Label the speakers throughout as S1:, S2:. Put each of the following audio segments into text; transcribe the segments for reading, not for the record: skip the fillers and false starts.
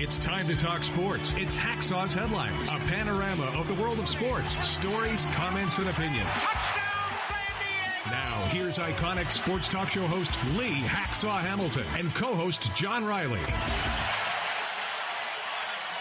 S1: It's time to talk sports. It's Hacksaw's Headlines, a panorama of the world of sports, stories, comments, and opinions. Now, here's iconic sports talk show host Lee Hacksaw Hamilton and co-host John Riley.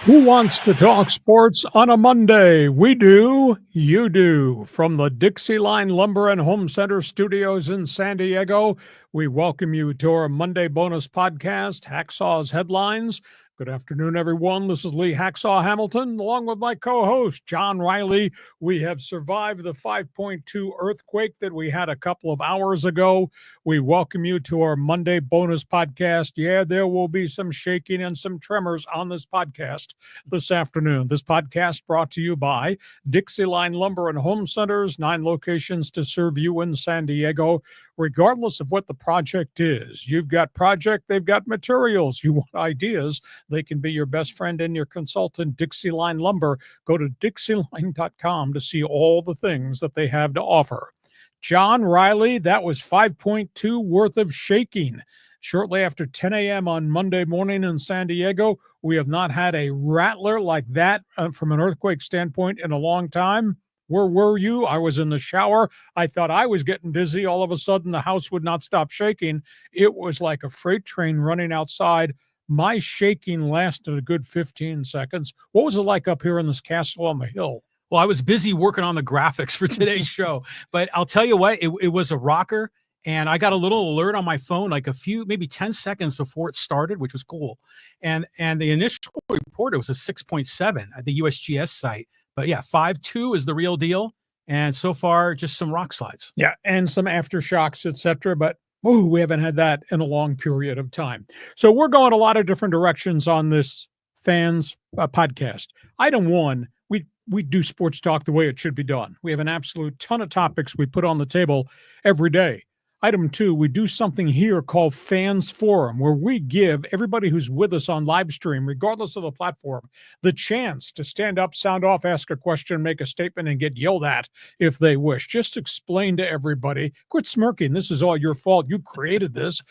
S2: Who wants to talk sports on a Monday? We do. You do. From the Dixie Line Lumber and Home Center studios in San Diego, we welcome you to our Monday bonus podcast, Hacksaw's Headlines. Good afternoon, everyone. This is Lee Hacksaw Hamilton, along with my co-host, John Riley. We have survived the 5.2 earthquake that we had a couple of hours ago. We welcome you to our Monday bonus podcast. Yeah, there will be some shaking and some tremors on this podcast this afternoon. This podcast brought to you by Dixie Line Lumber and Home Centers, 9 locations to serve you in San Diego. Regardless of what the project is, you've got project, they've got materials, you want ideas, they can be your best friend and your consultant. Dixie Line Lumber. Go to DIXIELINE.com to see all the things that they have to offer. John Riley, that was 5.2 worth of shaking. Shortly after 10 a.m. on Monday morning in San Diego, we have not had a rattler like that from an earthquake standpoint in a long time. Where were you? I was in the shower. I thought I was getting dizzy. All of a sudden, the house would not stop shaking. It was like a freight train running outside. My shaking lasted a good 15 seconds. What was it like up here in this castle on the hill?
S3: Well, I was busy working on the graphics for today's show, but I'll tell you what, it was a rocker, and I got a little alert on my phone like maybe 10 seconds before it started, which was cool. And the initial report, it was a 6.7 at the USGS site. But yeah, 5.2 is the real deal. And so far, just some rock slides.
S2: Yeah, and some aftershocks, etc. But we haven't had that in a long period of time. So we're going a lot of different directions on this fans podcast. Item 1, we do sports talk the way it should be done. We have an absolute ton of topics we put on the table every day. Item 2, we do something here called Fans Forum, where we give everybody who's with us on live stream, regardless of the platform, the chance to stand up, sound off, ask a question, make a statement, and get yelled at if they wish. Just explain to everybody, quit smirking. This is all your fault. You created this.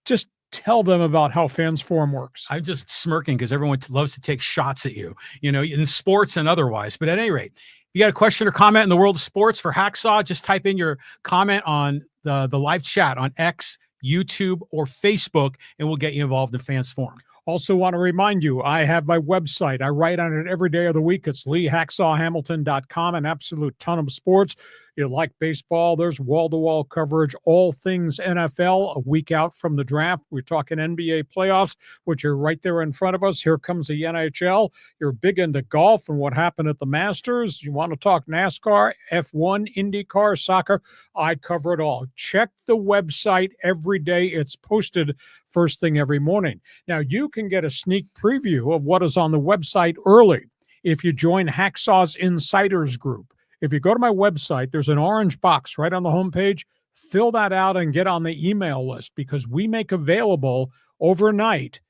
S2: Just tell them about how Fans Forum works.
S3: I'm just smirking because everyone loves to take shots at you, in sports and otherwise. But at any rate, you got a question or comment in the world of sports for Hacksaw, just type in your comment on the live chat on X, YouTube, or Facebook, and we'll get you involved in Fans Forum.
S2: Also want to remind you, I have my website. I write on it every day of the week. It's LeeHacksawHamilton.com, an absolute ton of sports. You like baseball, there's wall-to-wall coverage, all things NFL, a week out from the draft. We're talking NBA playoffs, which are right there in front of us. Here comes the NHL. You're big into golf and what happened at the Masters. You want to talk NASCAR, F1, IndyCar, soccer. I cover it all. Check the website every day. It's posted first thing every morning. Now, you can get a sneak preview of what is on the website early if you join Hacksaw's Insiders Group. If you go to my website, there's an orange box right on the homepage. Fill that out and get on the email list because we make available overnight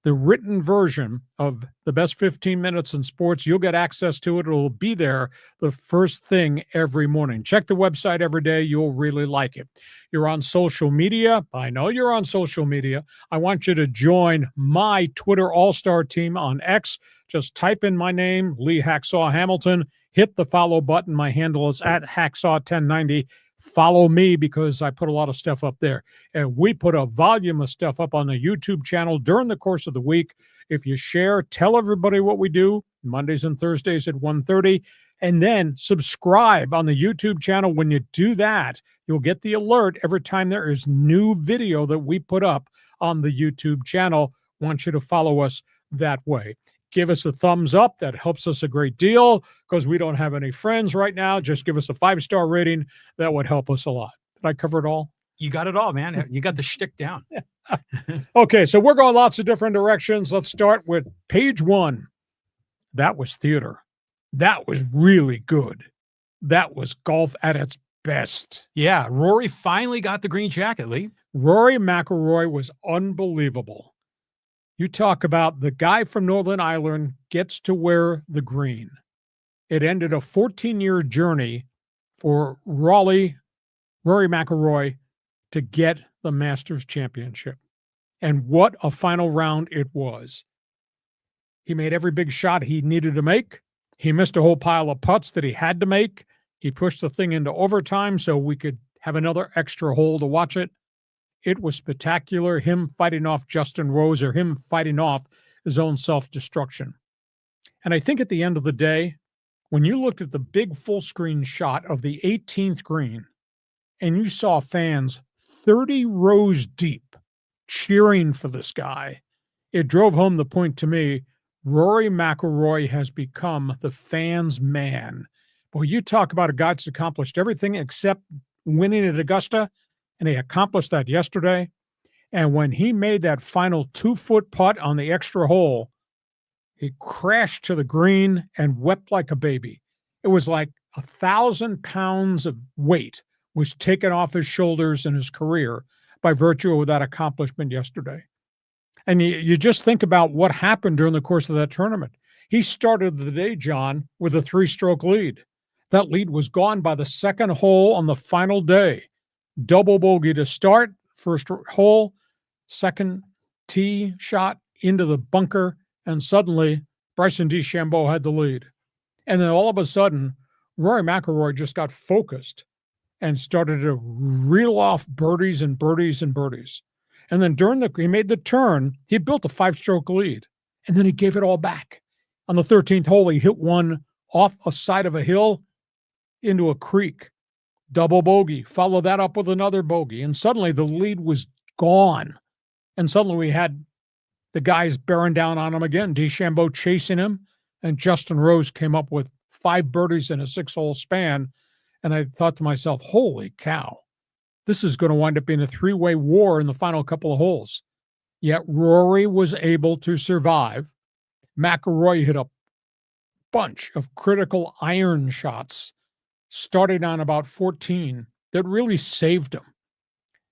S2: the written version of the best 15 minutes in sports. You'll get access to it. It'll be there the first thing every morning. Check the website every day. You'll really like it. You're on social media. I know you're on social media. I want you to join my Twitter all-star team on X. Just type in my name, Lee Hacksaw Hamilton. Hit the follow button. My handle is at Hacksaw1090. Follow me because I put a lot of stuff up there. And we put a volume of stuff up on the YouTube channel during the course of the week. If you share, tell everybody what we do Mondays and Thursdays at 1:30. And then subscribe on the YouTube channel. When you do that, you'll get the alert every time there is new video that we put up on the YouTube channel. I want you to follow us that way. Give us a thumbs up. That helps us a great deal because we don't have any friends right now. Just give us a 5-star rating. That would help us a lot. Did I cover it all?
S3: You got it all, man. You got the shtick down.
S2: Okay, so we're going lots of different directions. Let's start with page 1. That was theater. That was really good. That was golf at its best.
S3: Yeah, Rory finally got the green jacket, Lee.
S2: Rory McIlroy was unbelievable. You talk about the guy from Northern Ireland gets to wear the green. It ended a 14-year journey for Rory McIlroy to get the Masters Championship. And what a final round it was. He made every big shot he needed to make. He missed a whole pile of putts that he had to make. He pushed the thing into overtime so we could have another extra hole to watch it. It was spectacular, him fighting off Justin Rose, or him fighting off his own self-destruction. And I think at the end of the day, when you looked at the big full-screen shot of the 18th green and you saw fans 30 rows deep cheering for this guy, it drove home the point to me, Rory McIlroy has become the fans' man. Boy, you talk about a guy that's accomplished everything except winning at Augusta, and he accomplished that yesterday. And when he made that final 2-foot putt on the extra hole, he crashed to the green and wept like a baby. It was like 1,000 pounds of weight was taken off his shoulders in his career by virtue of that accomplishment yesterday. And you just think about what happened during the course of that tournament. He started the day, John, with a 3-stroke lead. That lead was gone by the second hole on the final day. Double bogey to start, first hole, second tee shot into the bunker, and suddenly Bryson DeChambeau had the lead. And then all of a sudden, Rory McIlroy just got focused and started to reel off birdies and birdies and birdies. And then he made the turn, he built a 5-stroke lead, and then he gave it all back. On the 13th hole, he hit one off a side of a hill into a creek. Double bogey, follow that up with another bogey, and suddenly the lead was gone. And suddenly we had the guys bearing down on him again, DeChambeau chasing him, and Justin Rose came up with 5 birdies in a 6-hole span. And I thought to myself, holy cow, this is going to wind up being a 3-way war in the final couple of holes. Yet Rory was able to survive. McIlroy hit a bunch of critical iron shots starting on about 14 that really saved him.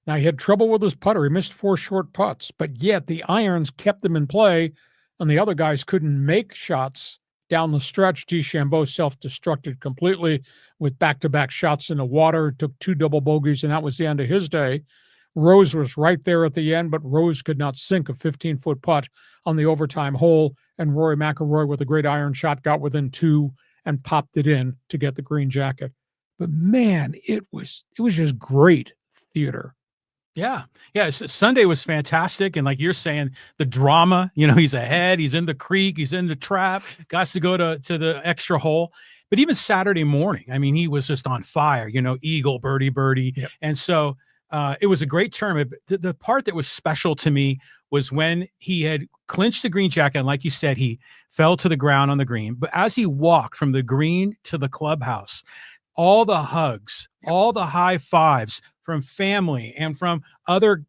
S2: Now, he had trouble with his putter. He missed 4 short putts, but yet the irons kept him in play, and the other guys couldn't make shots down the stretch. DeChambeau self-destructed completely with back-to-back shots in the water, took 2 double bogeys, and that was the end of his day. Rose was right there at the end, but Rose could not sink a 15-foot putt on the overtime hole, and Rory McIlroy with a great iron shot got within 2 and popped it in to get the green jacket. But man, it was just great theater.
S3: Yeah. Sunday was fantastic. And like you're saying, the drama, he's ahead, he's in the creek, he's in the trap, got to go to the extra hole. But even Saturday morning, I mean, he was just on fire, eagle, birdie.
S2: Yep.
S3: And so it was a great tournament. The part that was special to me was when he had clinched the green jacket. And like you said, he fell to the ground on the green. But as he walked from the green to the clubhouse, all the hugs, all the high fives from family and from other,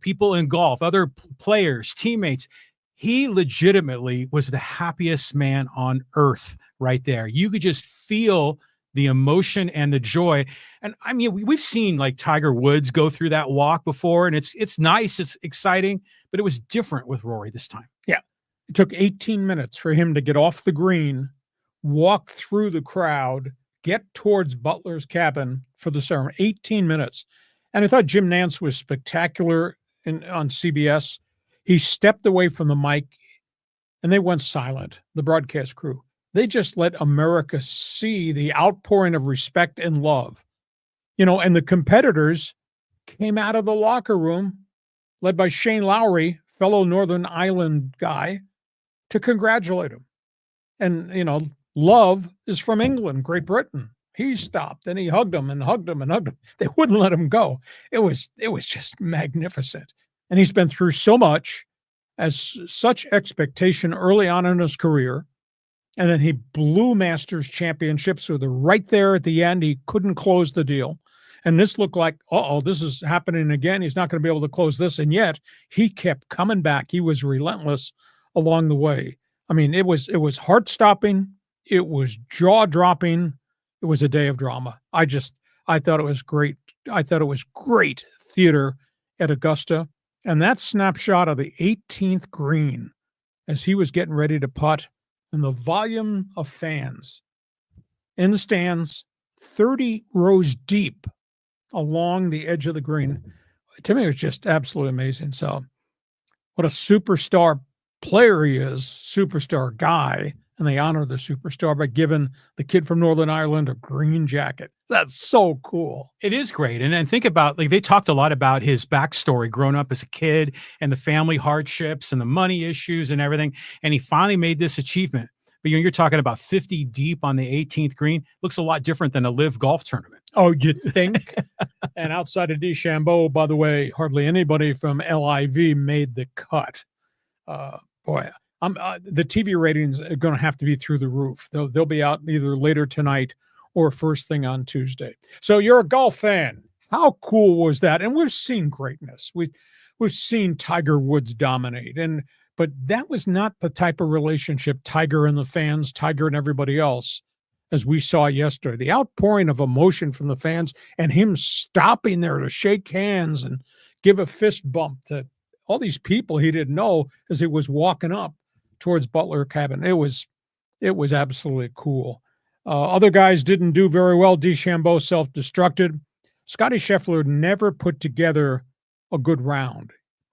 S3: people in golf, other players, teammates. He legitimately was the happiest man on earth right there. You could just feel the emotion and the joy. And I mean, we've seen like Tiger Woods go through that walk before, and it's nice, it's exciting, but it was different with Rory this time.
S2: Yeah. It took 18 minutes for him to get off the green, walk through the crowd, get towards Butler's cabin for the ceremony. 18 minutes. And I thought Jim Nantz was spectacular on CBS. He stepped away from the mic and they went silent, the broadcast crew. They just let America see the outpouring of respect and love. And the competitors came out of the locker room, led by Shane Lowry, fellow Northern Ireland guy, to congratulate him. And, Love is from England, Great Britain. He stopped and he hugged him and hugged him and hugged him. They wouldn't let him go. It was just magnificent. And he's been through so much, as such expectation early on in his career. And then he blew Masters championships. So they're right there at the end. He couldn't close the deal. And this looked like, this is happening again. He's not going to be able to close this. And yet he kept coming back. He was relentless along the way. I mean, it was heart-stopping. It was jaw-dropping. It was a day of drama. I thought it was great. I thought it was great theater at Augusta. And that snapshot of the 18th green as he was getting ready to putt, and the volume of fans in the stands, 30 rows deep along the edge of the green, to me, it was just absolutely amazing. So what a superstar player he is, superstar guy, and they honor the superstar by giving the kid from Northern Ireland a green jacket. That's so cool.
S3: It is great. And think about, like, they talked a lot about his backstory growing up as a kid and the family hardships and the money issues and everything. And he finally made this achievement. But you're talking about 50 deep on the 18th green. Looks a lot different than a live golf tournament.
S2: Oh, you think? And outside of DeChambeau, by the way, hardly anybody from LIV made the cut. Boy, the TV ratings are going to have to be through the roof. They'll be out either later tonight or first thing on Tuesday. So you're a golf fan. How cool was that? And we've seen greatness. We've seen Tiger Woods dominate, but that was not the type of relationship Tiger and the fans, Tiger and everybody else, as we saw yesterday. The outpouring of emotion from the fans and him stopping there to shake hands and give a fist bump to all these people he didn't know as he was walking up towards Butler Cabin. It was absolutely cool. Other guys didn't do very well. DeChambeau self-destructed. Scottie Scheffler never put together a good round.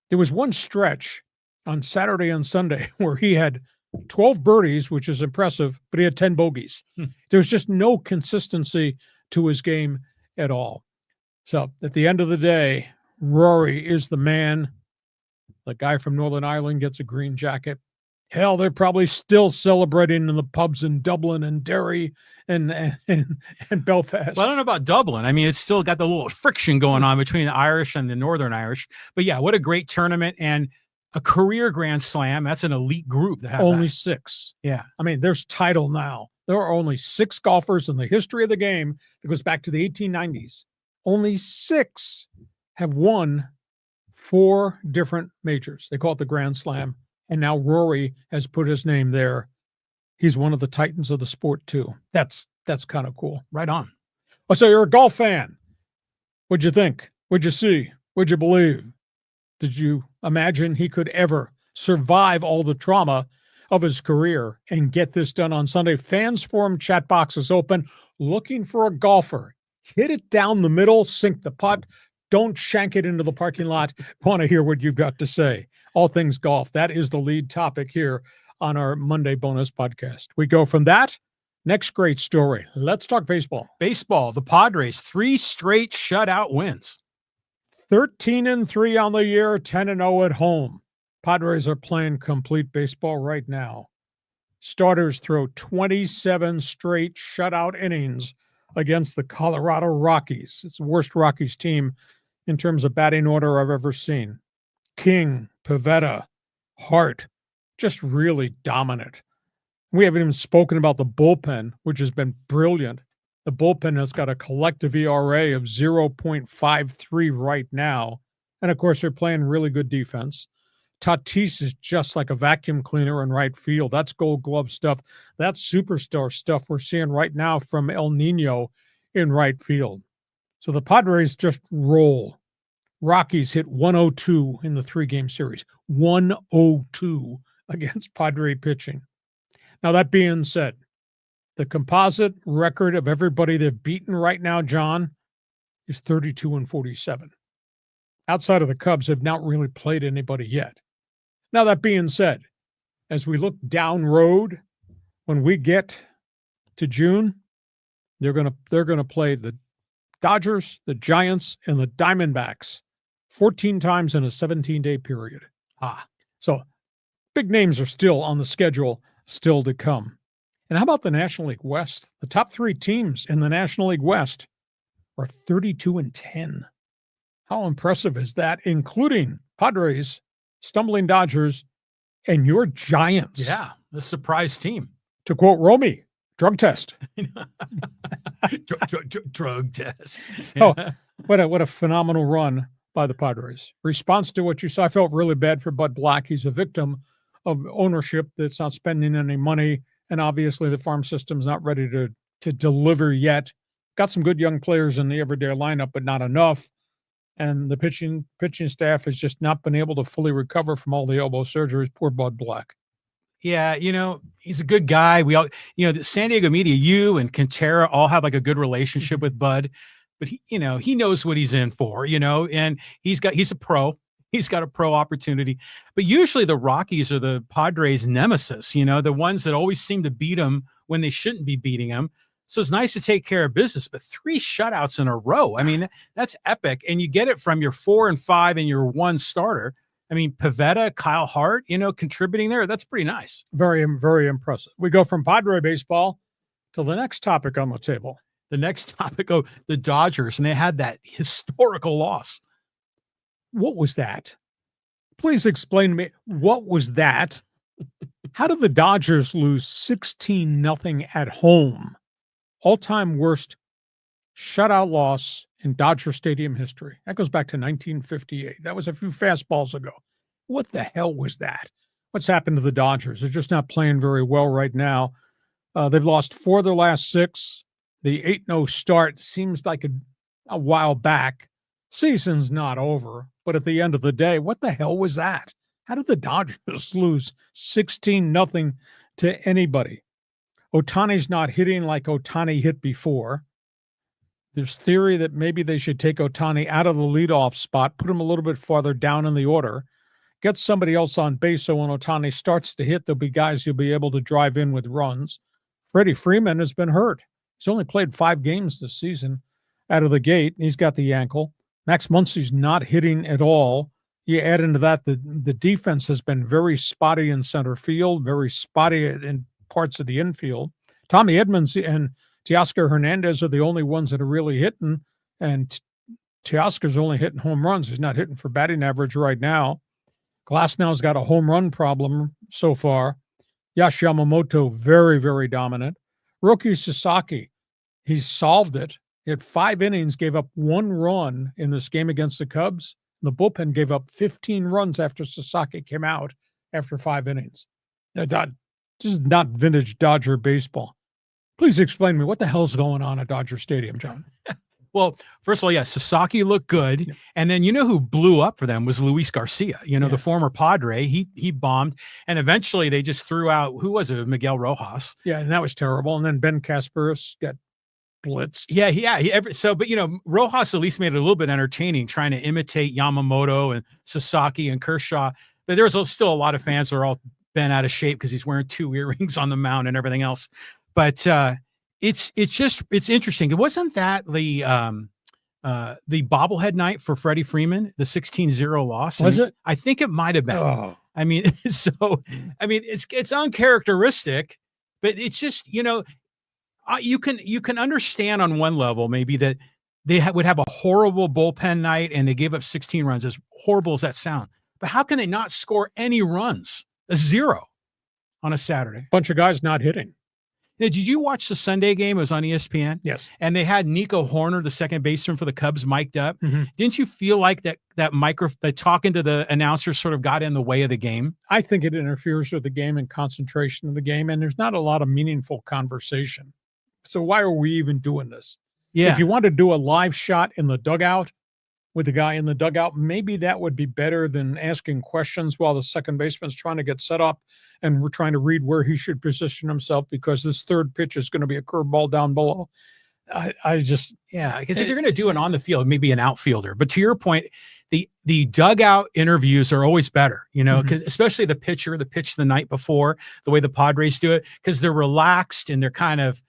S2: There was one stretch on Saturday and Sunday where he had 12 birdies, which is impressive, but he had 10 bogeys. There's just no consistency to his game at all. So at the end of the day, Rory is the man. The guy from Northern Ireland gets a green jacket. Hell, they're probably still celebrating in the pubs in Dublin and Derry and Belfast.
S3: Well, I don't know about Dublin. I mean, it's still got the little friction going on between the Irish and the Northern Irish. But yeah, what a great tournament and a career Grand Slam. That's an elite group that have
S2: only
S3: that.
S2: 6.
S3: Yeah.
S2: I mean, there's title now. There are only 6 golfers in the history of the game that goes back to the 1890s. Only 6 have won 4 different majors. They call it the Grand Slam. And now Rory has put his name there. He's one of the titans of the sport too. That's kind of cool.
S3: Right on.
S2: Oh, so you're a golf fan. What'd you think? What'd you see? What'd you believe? Did you imagine he could ever survive all the trauma of his career and get this done on Sunday? Fans Forum chat box is open. Looking for a golfer. Hit it down the middle, sink the putt. Don't shank it into the parking lot. Want to hear what you've got to say. All things golf. That is the lead topic here on our Monday bonus podcast. We go from that. Next great story. Let's talk baseball.
S3: Baseball. The Padres, 3 straight shutout wins.
S2: 13-3 on the year, 10-0 at home. Padres are playing complete baseball right now. Starters throw 27 straight shutout innings against the Colorado Rockies. It's the worst Rockies team in terms of batting order I've ever seen. King, Pivetta, Hart, just really dominant. We haven't even spoken about the bullpen, which has been brilliant. The bullpen has got a collective ERA of 0.53 right now. And, of course, they're playing really good defense. Tatis is just like a vacuum cleaner in right field. That's Gold Glove stuff. That's superstar stuff we're seeing right now from El Nino in right field. So the Padres just roll. Rockies hit 102 in the 3-game series. 102 against Padre pitching. Now, that being said, the composite record of everybody they've beaten right now, John, is 32-47. Outside of the Cubs, have not really played anybody yet. Now, that being said, as we look down road, when we get to June, they're gonna play the Dodgers, the Giants, and the Diamondbacks 14 times in a 17-day period. So big names are still on the schedule, still to come. And how about the National League West? The top 3 teams in the National League West are 32-10. How impressive is that, including Padres, stumbling Dodgers, and your Giants?
S3: Yeah, the surprise team.
S2: To quote Romy, drug test.
S3: Drug test.
S2: Oh, what a phenomenal run by the Padres. Response to what you saw, I felt really bad for Bud Black. He's a victim of ownership that's not spending any money, and obviously the farm system's not ready to deliver yet. Got some good young players in the everyday lineup, but not enough. And the pitching staff has just not been able to fully recover from all the elbow surgeries. Poor Bud Black.
S3: Yeah, he's a good guy. We all, the San Diego media, you and Quintera all have like a good relationship with Bud, but he knows what he's in for, and he's a pro. he's got a pro opportunity. But usually the Rockies are the Padres' nemesis, you know, the ones that always seem to beat them when they shouldn't be beating them. So it's nice to take care of business, but 3 shutouts in a row. I mean, that's epic. And you get it from your 4 and 5 and your 1 starter. I mean, Pivetta, Kyle Hart, you know, contributing there. That's pretty nice.
S2: Very, very impressive. We go from Padre baseball to the next topic on the table.
S3: The next topic, the Dodgers, and they had that historical loss.
S2: What was that? Please explain to me, what was that? How did the Dodgers lose 16-0 at home? All-time worst shutout loss in Dodger Stadium history. That goes back to 1958. That was a few fastballs ago. What the hell was that? What's happened to the Dodgers? They're just not playing very well right now. They've lost 4 of their last 6. The 8-0 start seems like a while back. Season's not over, but at the end of the day, what the hell was that? How did the Dodgers lose 16-0 to anybody? Ohtani's not hitting like Ohtani hit before. There's theory that maybe they should take Ohtani out of the leadoff spot, put him a little bit farther down in the order, get somebody else on base so when Ohtani starts to hit, there'll be guys who'll be able to drive in with runs. Freddie Freeman has been hurt. He's only played 5 games this season out of the gate. He's got the ankle. Max Muncy's not hitting at all. You add into that the defense has been very spotty in center field, very spotty in parts of the infield. Tommy Edmonds and Teoscar Hernandez are the only ones that are really hitting, and Teoscar's only hitting home runs. He's not hitting for batting average right now. Glasnow's got a home run problem so far. Yash Yamamoto, very, very dominant. Roki Sasaki, he solved it. He had 5 innings, gave up 1 run in this game against the Cubs. The bullpen gave up 15 runs after Sasaki came out after 5 innings. This is not vintage Dodger baseball. Please explain to me what the hell's going on at Dodger Stadium, John.
S3: Well, first of all, yeah, Sasaki looked good. Yeah. And then you know who blew up for them was Luis Garcia, you know, the former Padre. He bombed. And eventually they just threw out, who was it? Miguel Rojas.
S2: Yeah, and that was terrible. And then Ben Casparis got blitzed.
S3: But, you know, Rojas at least made it a little bit entertaining, trying to imitate Yamamoto and Sasaki and Kershaw. But there's still a lot of fans who are all bent out of shape because he's wearing 2 earrings on the mound and everything else. But it's interesting. It wasn't that the bobblehead night for Freddie Freeman, the 16-0 loss.
S2: Was it?
S3: I think it might have been.
S2: Oh.
S3: I mean, it's uncharacteristic, but it's just, you know, you can understand on one level maybe that they would have a horrible bullpen night and they gave up 16 runs, as horrible as that sound. But how can they not score any runs? A 0 on a Saturday.
S2: Bunch of guys not hitting.
S3: Now, did you watch the Sunday game? It was on ESPN.
S2: Yes.
S3: And they had Nico Horner, the second baseman for the Cubs, mic'd up.
S2: Mm-hmm.
S3: Didn't you feel like that talking to the announcer sort of got in the way of the game?
S2: I think it interferes with the game and concentration of the game, and there's not a lot of meaningful conversation. So why are we even doing this?
S3: Yeah.
S2: If you want to do a live shot in the dugout with the guy in the dugout, maybe that would be better than asking questions while the second baseman's trying to get set up and we're trying to read where he should position himself because this third pitch is going to be a curveball down below. Because
S3: if you're going to do it on the field, maybe an outfielder. But to your point, the dugout interviews are always better, you know, because especially the pitch the night before, the way the Padres do it, because they're relaxed and they're kind of,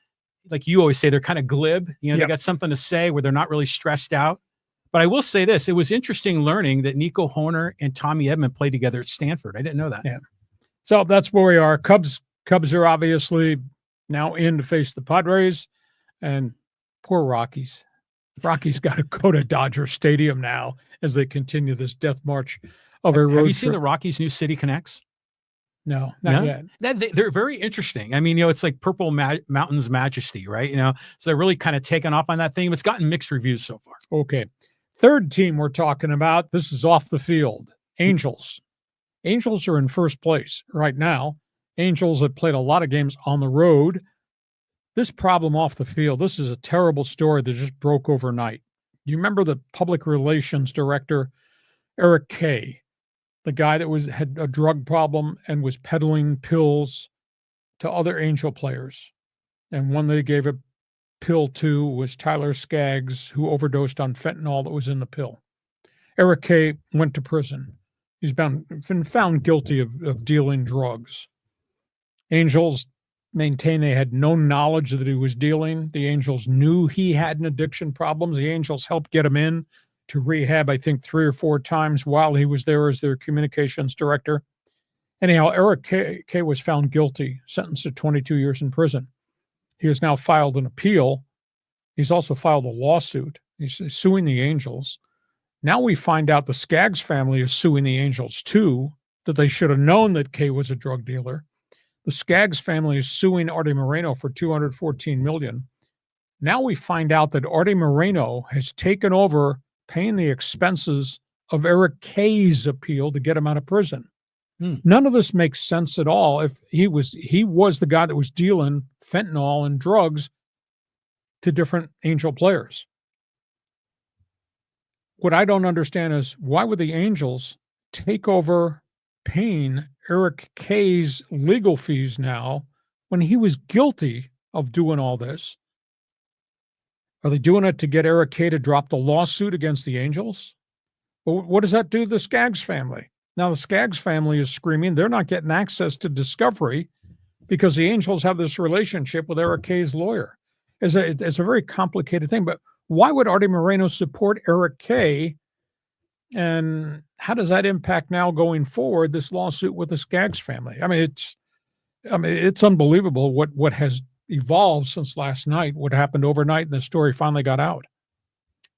S3: like you always say, they're kind of glib. You know, they got something to say where they're not really stressed out. But I will say this, it was interesting learning that Nico Horner and Tommy Edman played together at Stanford. I didn't know that.
S2: Yeah. So that's where we are. Cubs are obviously now in to face the Padres, and poor Rockies. Rockies got to go to Dodger Stadium now as they continue this death march of a road
S3: Have you seen
S2: trip.
S3: the Rockies' new city connects?
S2: No, not yet.
S3: They're very interesting. I mean, you know, it's like Purple Mountain's Majesty, right? You know, so they're really kind of taken off on that thing. It's gotten mixed reviews so far.
S2: Okay. Third team we're talking about, this is off the field. Angels. Angels are in first place right now. Angels have played a lot of games on the road. This problem off the field, this is a terrible story that just broke overnight. You remember the public relations director, Eric Kay, the guy that had a drug problem and was peddling pills to other Angel players. And one they gave a pill to was Tyler Skaggs, who overdosed on fentanyl that was in the pill. Eric Kay went to prison. He's been found guilty of dealing drugs. Angels maintain they had no knowledge that he was dealing. The Angels knew he had an addiction problem. The Angels helped get him in to rehab, I think, 3 or 4 times while he was there as their communications director. Anyhow, Eric K. was found guilty, sentenced to 22 years in prison. He has now filed an appeal. He's also filed a lawsuit. He's suing the Angels. Now we find out the Skaggs family is suing the Angels too, that they should have known that K was a drug dealer. The Skaggs family is suing ARTE Moreno for $214 million. Now we find out that ARTE Moreno has taken over paying the expenses of Eric K's appeal to get him out of prison. None of this makes sense at all. If he was the guy that was dealing fentanyl and drugs to different Angel players. What I don't understand is why would the Angels take over paying Eric K's legal fees now when he was guilty of doing all this? Are they doing it to get Eric K to drop the lawsuit against the Angels? Well, what does that do to the Skaggs family? Now the Skaggs family is screaming they're not getting access to discovery because the Angels have this relationship with Eric K's lawyer. It's a very complicated thing, but why would ARTE Moreno support Eric K? And how does that impact now going forward this lawsuit with the Skaggs family? I mean, it's unbelievable what has evolved since last night, what happened overnight, and the story finally got out.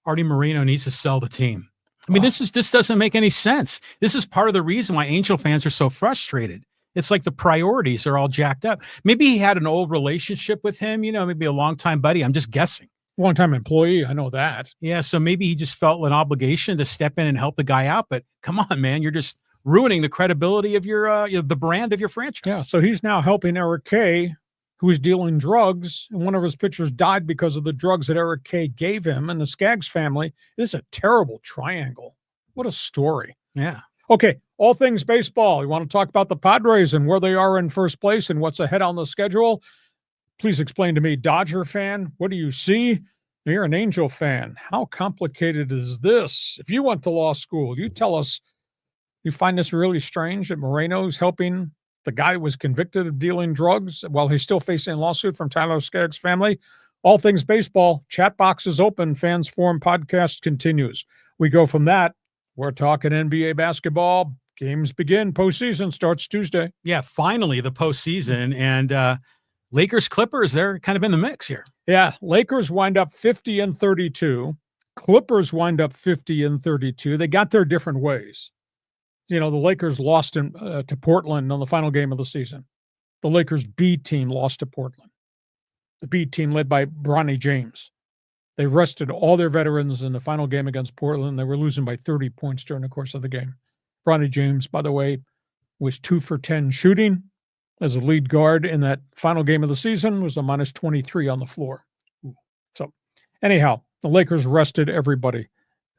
S3: ARTE Moreno needs to sell the team. I mean, this doesn't make any sense. This is part of the reason why Angel fans are so frustrated. It's like the priorities are all jacked up. Maybe he had an old relationship with him, maybe a longtime buddy. I'm just guessing.
S2: Long-time employee, I know that.
S3: Yeah, so maybe he just felt an obligation to step in and help the guy out. But come on, man, you're just ruining the credibility of your the brand of your franchise.
S2: Yeah, so he's now helping Eric K, who is dealing drugs, and one of his pitchers died because of the drugs that Eric K gave him. And the Skaggs family, this is a terrible triangle. What a story.
S3: Yeah.
S2: Okay, all things baseball. You want to talk about the Padres and where they are in first place and what's ahead on the schedule? Please explain to me, Dodger fan, what do you see? You're an Angel fan. How complicated is this? If you went to law school, you tell us, you find this really strange that Moreno's helping the guy who was convicted of dealing drugs while he's still facing a lawsuit from Tyler Skaggs' family? All things baseball. Chat box is open. Fans Forum podcast continues. We go from that. We're talking NBA basketball. Games begin. Postseason starts Tuesday.
S3: Yeah, finally the postseason. And Lakers Clippers, they're kind of in the mix here.
S2: Yeah, Lakers wind up 50-32. Clippers wind up 50-32. They got their different ways. The Lakers lost to Portland on the final game of the season. The Lakers B team lost to Portland. The B team led by Bronny James. They rested all their veterans in the final game against Portland. They were losing by 30 points during the course of the game. Bronny James, by the way, was 2 for 10 shooting as a lead guard in that final game of the season, was a minus 23 on the floor. So anyhow, the Lakers rested everybody.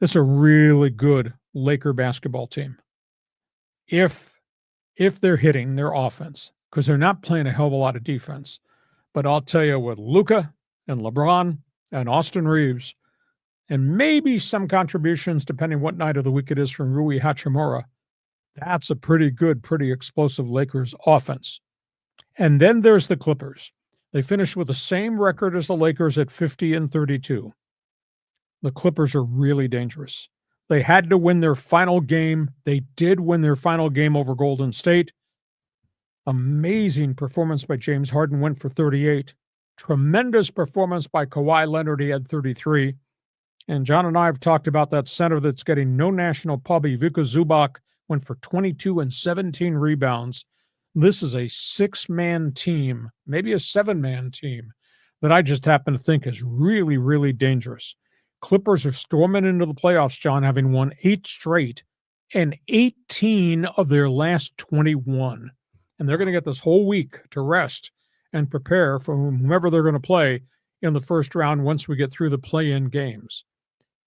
S2: It's a really good Laker basketball team. If they're hitting their offense, because they're not playing a hell of a lot of defense. But I'll tell you, with Luka and LeBron and Austin Reeves, and maybe some contributions, depending what night of the week it is, from Rui Hachimura, that's a pretty good, pretty explosive Lakers offense. And then there's the Clippers. They finished with the same record as the Lakers at 50-32. The Clippers are really dangerous. They had to win their final game. They did win their final game over Golden State. Amazing performance by James Harden, went for 38. Tremendous performance by Kawhi Leonard. He had 33. And John and I have talked about that center that's getting no national pub. Ivica Zubac went for 22 and 17 rebounds. This is a 6-man team, maybe a 7-man team, that I just happen to think is really, really dangerous. Clippers are storming into the playoffs, John, having won 8 straight and 18 of their last 21. And they're going to get this whole week to rest and prepare for whomever they're going to play in the first round once we get through the play-in games.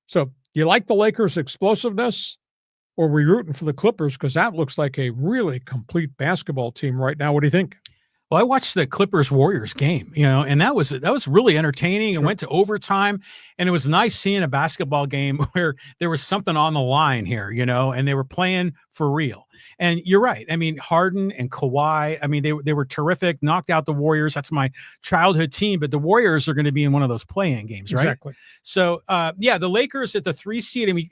S2: So, you like the Lakers' explosiveness, or are we rooting for the Clippers? Because that looks like a really complete basketball team right now. What do you think?
S3: Well, I watched the Clippers Warriors game, and that was really entertaining.
S2: Sure.
S3: It went to overtime, and it was nice seeing a basketball game where there was something on the line here, and they were playing for real. And you're right. I mean, Harden and Kawhi, I mean, they were terrific, knocked out the Warriors. That's my childhood team, but the Warriors are going to be in one of those play-in games, right?
S2: Exactly.
S3: So, the Lakers at the 3 seed, and we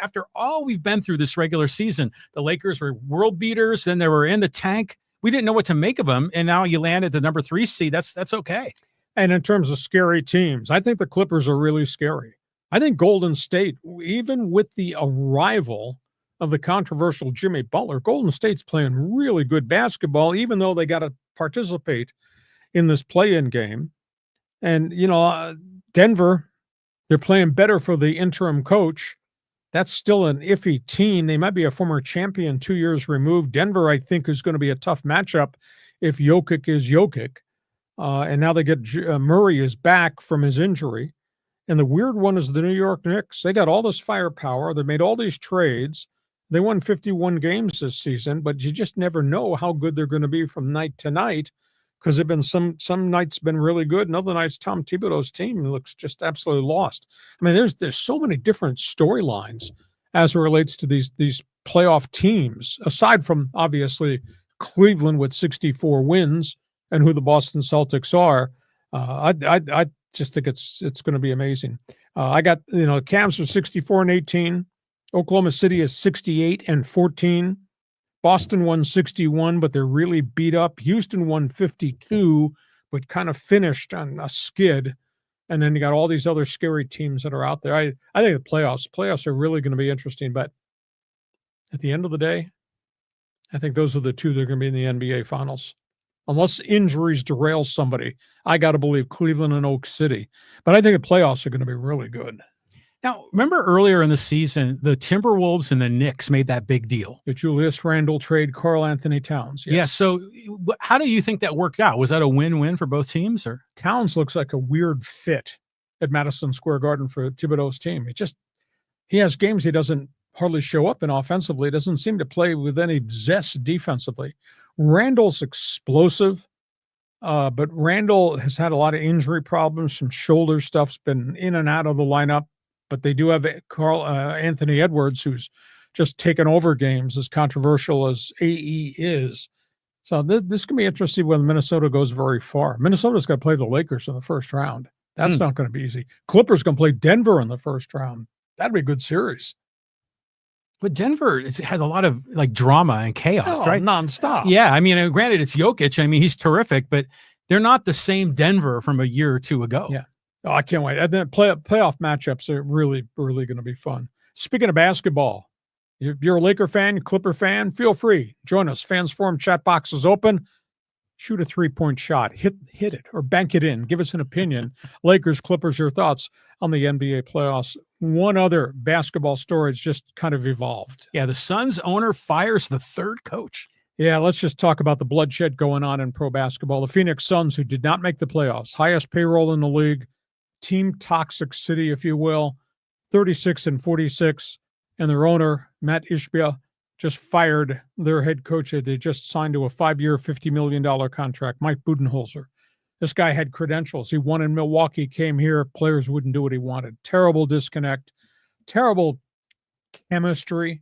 S3: after all we've been through this regular season, the Lakers were world beaters, then they were in the tank. We didn't know what to make of them, and now you land at the number 3 seed. That's okay.
S2: And in terms of scary teams, I think the Clippers are really scary. I think Golden State, even with the arrival of the controversial Jimmy Butler, Golden State's playing really good basketball, even though they got to participate in this play-in game. And, Denver, they're playing better for the interim coach. That's still an iffy team. They might be a former champion 2 years removed. Denver, I think, is going to be a tough matchup if Jokic is Jokic. And now they get Murray is back from his injury. And the weird one is the New York Knicks. They got all this firepower. They made all these trades. They won 51 games this season, but you just never know how good they're going to be from night to night, because they've been some nights been really good, and other nights Tom Thibodeau's team looks just absolutely lost. I mean, there's so many different storylines as it relates to these playoff teams, aside from obviously Cleveland with 64 wins and who the Boston Celtics are. I just think it's going to be amazing. I got, Cavs are 64-18. Oklahoma City is 68-14. Boston won 61, but they're really beat up. Houston won 52, but kind of finished on a skid. And then you got all these other scary teams that are out there. I think the playoffs are really going to be interesting. But at the end of the day, I think those are the two that are going to be in the NBA Finals. Unless injuries derail somebody, I got to believe Cleveland and Oak City. But I think the playoffs are going to be really good.
S3: Now, remember earlier in the season, the Timberwolves and the Knicks made that big deal.
S2: The Julius Randle trade, Karl Anthony Towns. Yes.
S3: Yeah, so how do you think that worked out? Was that a win-win for both teams? Or
S2: Towns looks like a weird fit at Madison Square Garden for Thibodeau's team. He has games he doesn't hardly show up in offensively. He doesn't seem to play with any zest defensively. Randle's explosive, but Randle has had a lot of injury problems. Some shoulder stuff's been in and out of the lineup. But they do have Carl Anthony Edwards, who's just taken over games, as controversial as AE is. So this can be interesting when Minnesota goes very far. Minnesota's going to play the Lakers in the first round. That's not going to be easy. Clippers going to play Denver in the first round. That'd be a good series.
S3: But Denver has a lot of drama and chaos, right?
S2: Nonstop.
S3: Yeah, I mean, granted, it's Jokic. I mean, he's terrific, but they're not the same Denver from a year or two ago.
S2: Yeah. Oh, I can't wait. And then playoff matchups are really, really going to be fun. Speaking of basketball, you're a Laker fan, Clipper fan, feel free. Join us. Fans Forum chat box is open. Shoot a 3-point shot. Hit it or bank it in. Give us an opinion. Lakers, Clippers, your thoughts on the NBA playoffs. One other basketball story has just kind of evolved.
S3: Yeah, the Suns owner fires the third coach.
S2: Yeah, let's just talk about the bloodshed going on in pro basketball. The Phoenix Suns, who did not make the playoffs, highest payroll in the league, team toxic city, if you will, 36-46, and their owner, Matt Ishbia, just fired their head coach. They just signed to a 5-year, $50 million contract, Mike Budenholzer. This guy had credentials. He won in Milwaukee, came here, players wouldn't do what he wanted. Terrible disconnect, terrible chemistry.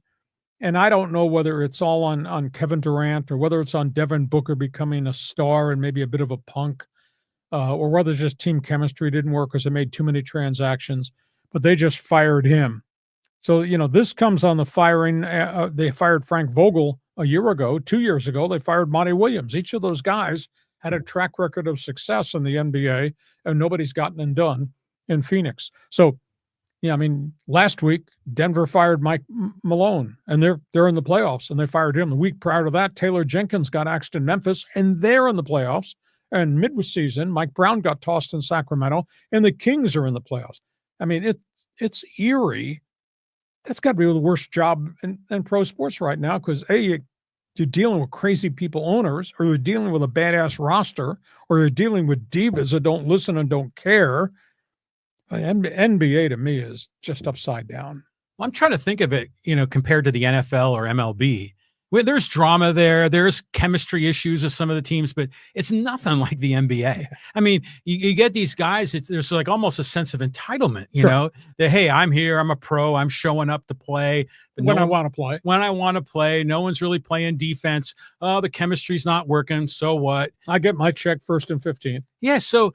S2: And I don't know whether it's all on Kevin Durant or whether it's on Devin Booker becoming a star and maybe a bit of a punk. Or whether just team chemistry didn't work because they made too many transactions, but they just fired him. So, this comes on the firing. They fired Frank Vogel a year ago. 2 years ago, they fired Monty Williams. Each of those guys had a track record of success in the NBA, and nobody's gotten them done in Phoenix. So, last week, Denver fired Mike Malone, and they're in the playoffs, and they fired him. The week prior to that, Taylor Jenkins got axed in Memphis, and they're in the playoffs. And mid-season, Mike Brown got tossed in Sacramento, and the Kings are in the playoffs. I mean, it's eerie. That's got to be the worst job in pro sports right now because, you're dealing with crazy people owners, or you're dealing with a badass roster, or you're dealing with divas that don't listen and don't care. NBA, to me, is just upside down.
S3: Well, I'm trying to think of it, compared to the NFL or MLB, Well, there's drama there. There's chemistry issues with some of the teams, but it's nothing like the NBA. I mean, you get these guys, there's like almost a sense of entitlement, you know, that, hey, I'm here, I'm a pro, I'm showing up to play. But
S2: when I want to play.
S3: When I want to play. No one's really playing defense. Oh, the chemistry's not working. So what?
S2: I get my check first and 15th.
S3: Yeah, so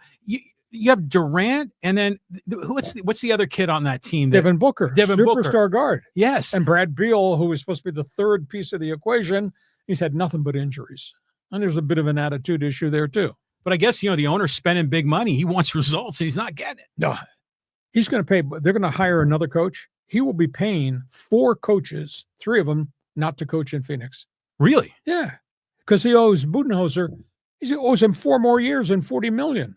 S3: you have Durant, and then what's the other kid on that team?
S2: Devin Booker, superstar
S3: Booker.
S2: guard.
S3: Yes.
S2: And Brad Beal, who was supposed to be the third piece of the equation, he's had nothing but injuries. And there's a bit of an attitude issue there too.
S3: But I guess, the owner's spending big money. He wants results, and he's not getting it.
S2: No, he's going to pay. They're going to hire another coach. He will be paying 4 coaches, 3 of them not to coach in Phoenix.
S3: Really?
S2: Yeah, because he owes Budenholzer. He owes him 4 more years and $40 million.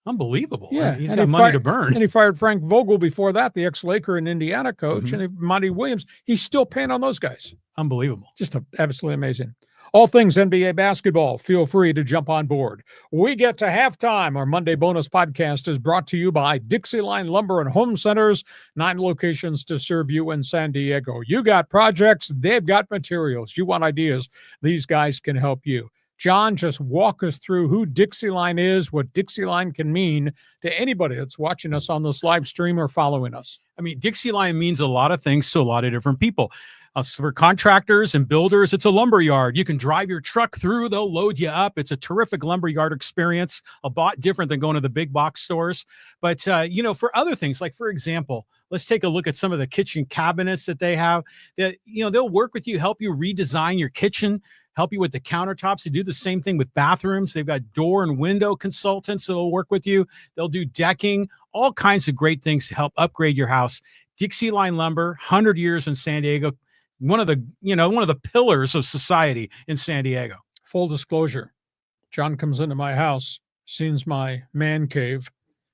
S3: Unbelievable.
S2: Yeah,
S3: I mean, he's got money to burn.
S2: And he fired Frank Vogel before that, the ex-Laker and Indiana coach, and Monty Williams. He's still paying on those guys.
S3: Unbelievable.
S2: Just absolutely amazing. All things NBA basketball, feel free to jump on board. We get to halftime. Our Monday bonus podcast is brought to you by Dixie Line Lumber and Home Centers, 9 locations to serve you in San Diego. You got projects, they've got materials. You want ideas, these guys can help you. John, just walk us through who Dixie Line is, what Dixie Line can mean to anybody that's watching us on this live stream or following us.
S3: I mean, Dixie Line means a lot of things to a lot of different people. For contractors and builders, it's a lumber yard. You can drive your truck through. They'll load you up. It's a terrific lumber yard experience, a lot different than going to the big box stores. But, for other things, like, for example, let's take a look at some of the kitchen cabinets that they have. That, they'll work with you, help you redesign your kitchen, help you with the countertops. They do the same thing with bathrooms. They've got door and window consultants that'll work with you. They'll do decking, all kinds of great things to help upgrade your house. Dixie Line Lumber, 100 years in San Diego. One of the pillars of society in San Diego.
S2: Full disclosure, John comes into my house, sees my man cave,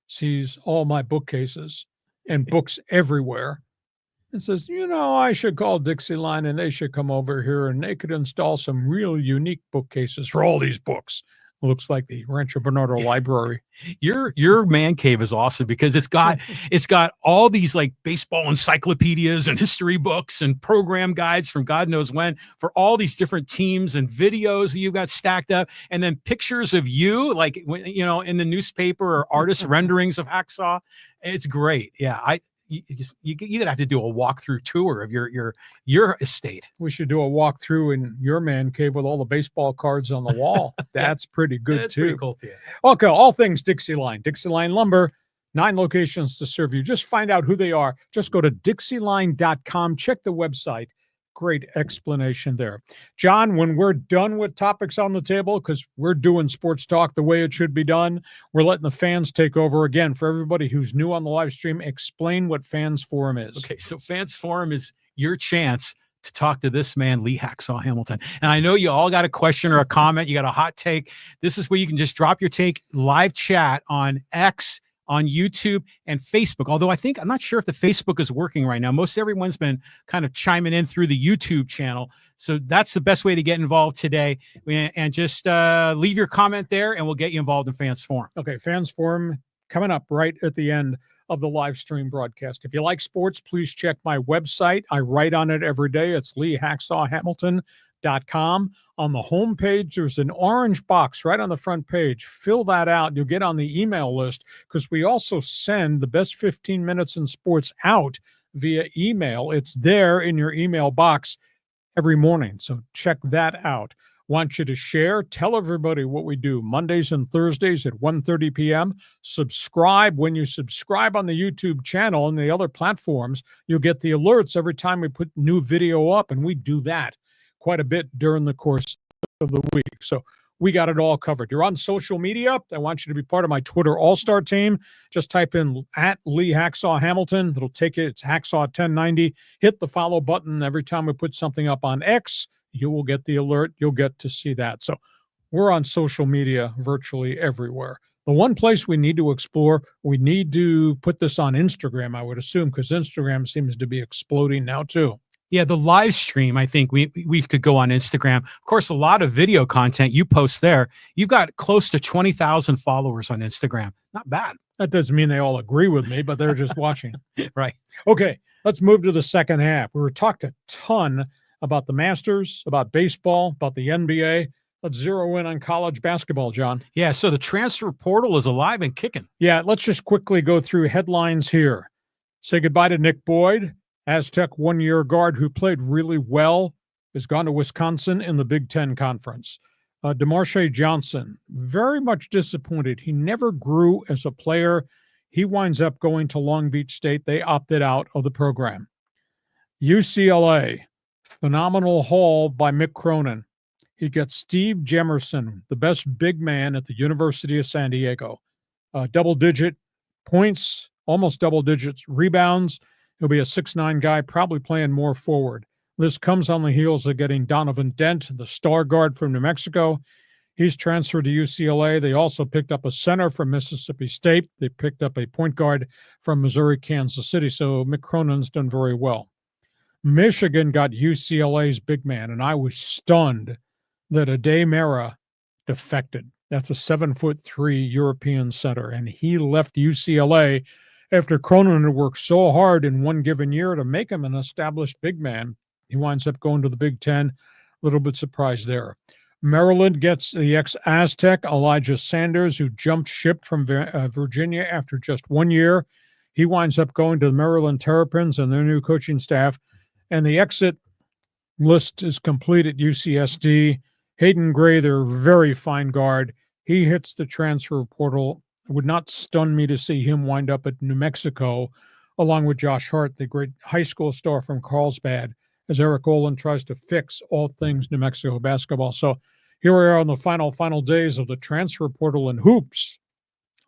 S2: sees all my bookcases and books everywhere, and says, I should call Dixie Line and they should come over here and they could install some real unique bookcases for all these books. It looks like the Rancho Bernardo Library.
S3: Your man cave is awesome because it's got all these like baseball encyclopedias and history books and program guides from God knows when for all these different teams and videos that you've got stacked up, and then pictures of you like in the newspaper or artist renderings of Hacksaw. It's great. Yeah, you're gonna have to do a walkthrough tour of your estate.
S2: We should do a walkthrough in your man cave with all the baseball cards on the wall. That's pretty good.
S3: That's
S2: too.
S3: Pretty cool too.
S2: Okay, all things Dixie Line. Dixie Line Lumber, 9 locations to serve you. Just find out who they are. Just go to DixieLine.com. Check the website. Great explanation there. John, when we're done with topics on the table, because we're doing sports talk the way it should be done, we're letting the fans take over again. For everybody who's new on the live stream, explain what Fans Forum is.
S3: Okay, so Fans Forum is your chance to talk to this man, Lee Hacksaw Hamilton. And I know you all got a question or a comment. You got a hot take. This is where you can just drop your take, live chat on X, on YouTube and Facebook. Although I'm not sure if the Facebook is working right now. Most everyone's been kind of chiming in through the YouTube channel. So that's the best way to get involved today. And just leave your comment there and we'll get you involved in Fans Forum.
S2: Okay, Fans Forum coming up right at the end of the live stream broadcast. If you like sports, please check my website. I write on it every day. It's LeeHacksawHamilton.com. On the home page, there's an orange box right on the front page. Fill that out. You'll get on the email list because we also send the best 15 minutes in sports out via email. It's there in your email box every morning. So check that out. Want you to share, tell everybody what we do Mondays and Thursdays at 1:30 p.m. Subscribe. When you subscribe on the YouTube channel and the other platforms, you'll get the alerts every time we put new video up, and we do that quite a bit during the course of the week. So we got it all covered. You're on social media. I want you to be part of my Twitter all-star team. Just type in at Lee Hacksaw Hamilton. It'll take it. It's Hacksaw 1090. Hit the follow button. Every time we put something up on X, you will get the alert. You'll get to see that. So we're on social media virtually everywhere. The one place we need to explore, we need to put this on Instagram, I would assume, because Instagram seems to be exploding now too.
S3: Yeah, the live stream, I think we could go on Instagram. Of course, a lot of video content you post there. You've got close to 20,000 followers on Instagram. Not bad.
S2: That doesn't mean they all agree with me, but they're just watching.
S3: Right.
S2: Okay, let's move to the second half. We were talked a ton about the Masters, about baseball, about the NBA. Let's zero in on college basketball, John.
S3: Yeah, so the transfer portal is alive and kicking.
S2: Yeah, let's just quickly go through headlines here. Say goodbye to Nick Boyd, Aztec one-year guard who played really well, has gone to Wisconsin in the Big Ten Conference. DeMarshe Johnson, very much disappointed. He never grew as a player. He winds up going to Long Beach State. They opted out of the program. UCLA, phenomenal haul by Mick Cronin. He gets Steve Jemerson, the best big man at the University of San Diego. Double-digit points, almost double digits rebounds. He'll be a 6'9" guy, probably playing more forward. This comes on the heels of getting Donovan Dent, the star guard from New Mexico. He's transferred to UCLA. They also picked up a center from Mississippi State. They picked up a point guard from Missouri, Kansas City. So Mick Cronin's done very well. Michigan got UCLA's big man, and I was stunned that Ade Mera defected. That's a 7'3" European center, and he left UCLA after Cronin had worked so hard in one given year to make him an established big man. He winds up going to the Big Ten. A little bit surprised there. Maryland gets the ex-Aztec, Elijah Sanders, who jumped ship from Virginia after just 1 year. He winds up going to the Maryland Terrapins and their new coaching staff. And the exit list is complete at UCSD. Hayden Gray, their very fine guard, he hits the transfer portal. It would not stun me to see him wind up at New Mexico, along with Josh Hart, the great high school star from Carlsbad, as Eric Olin tries to fix all things New Mexico basketball. So here we are on the final days of the transfer portal in hoops.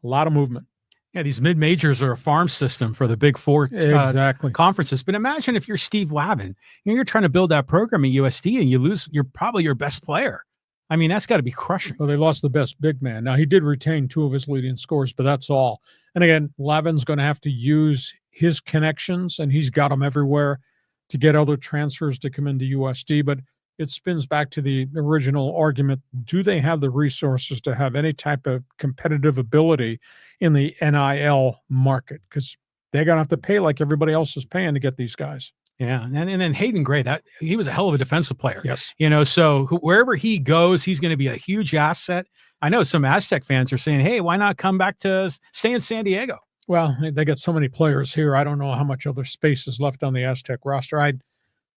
S2: A lot of movement.
S3: Yeah, these mid-majors are a farm system for the Big Four
S2: exactly.
S3: conferences. But imagine if you're Steve Lavin, you're trying to build that program at USD and you lose probably your best player. I mean, that's got to be crushing.
S2: Well, they lost the best big man. Now, he did retain 2 of his leading scorers, but that's all. And again, Lavin's going to have to use his connections, and he's got them everywhere, to get other transfers to come into USD. But it spins back to the original argument. Do they have the resources to have any type of competitive ability in the NIL market? Because they're going to have to pay like everybody else is paying to get these guys.
S3: Yeah. And then Hayden Gray, he was a hell of a defensive player.
S2: Yes.
S3: So wherever he goes, he's going to be a huge asset. I know some Aztec fans are saying, hey, why not come back to stay in San Diego?
S2: Well, they got so many players here. I don't know how much other space is left on the Aztec roster.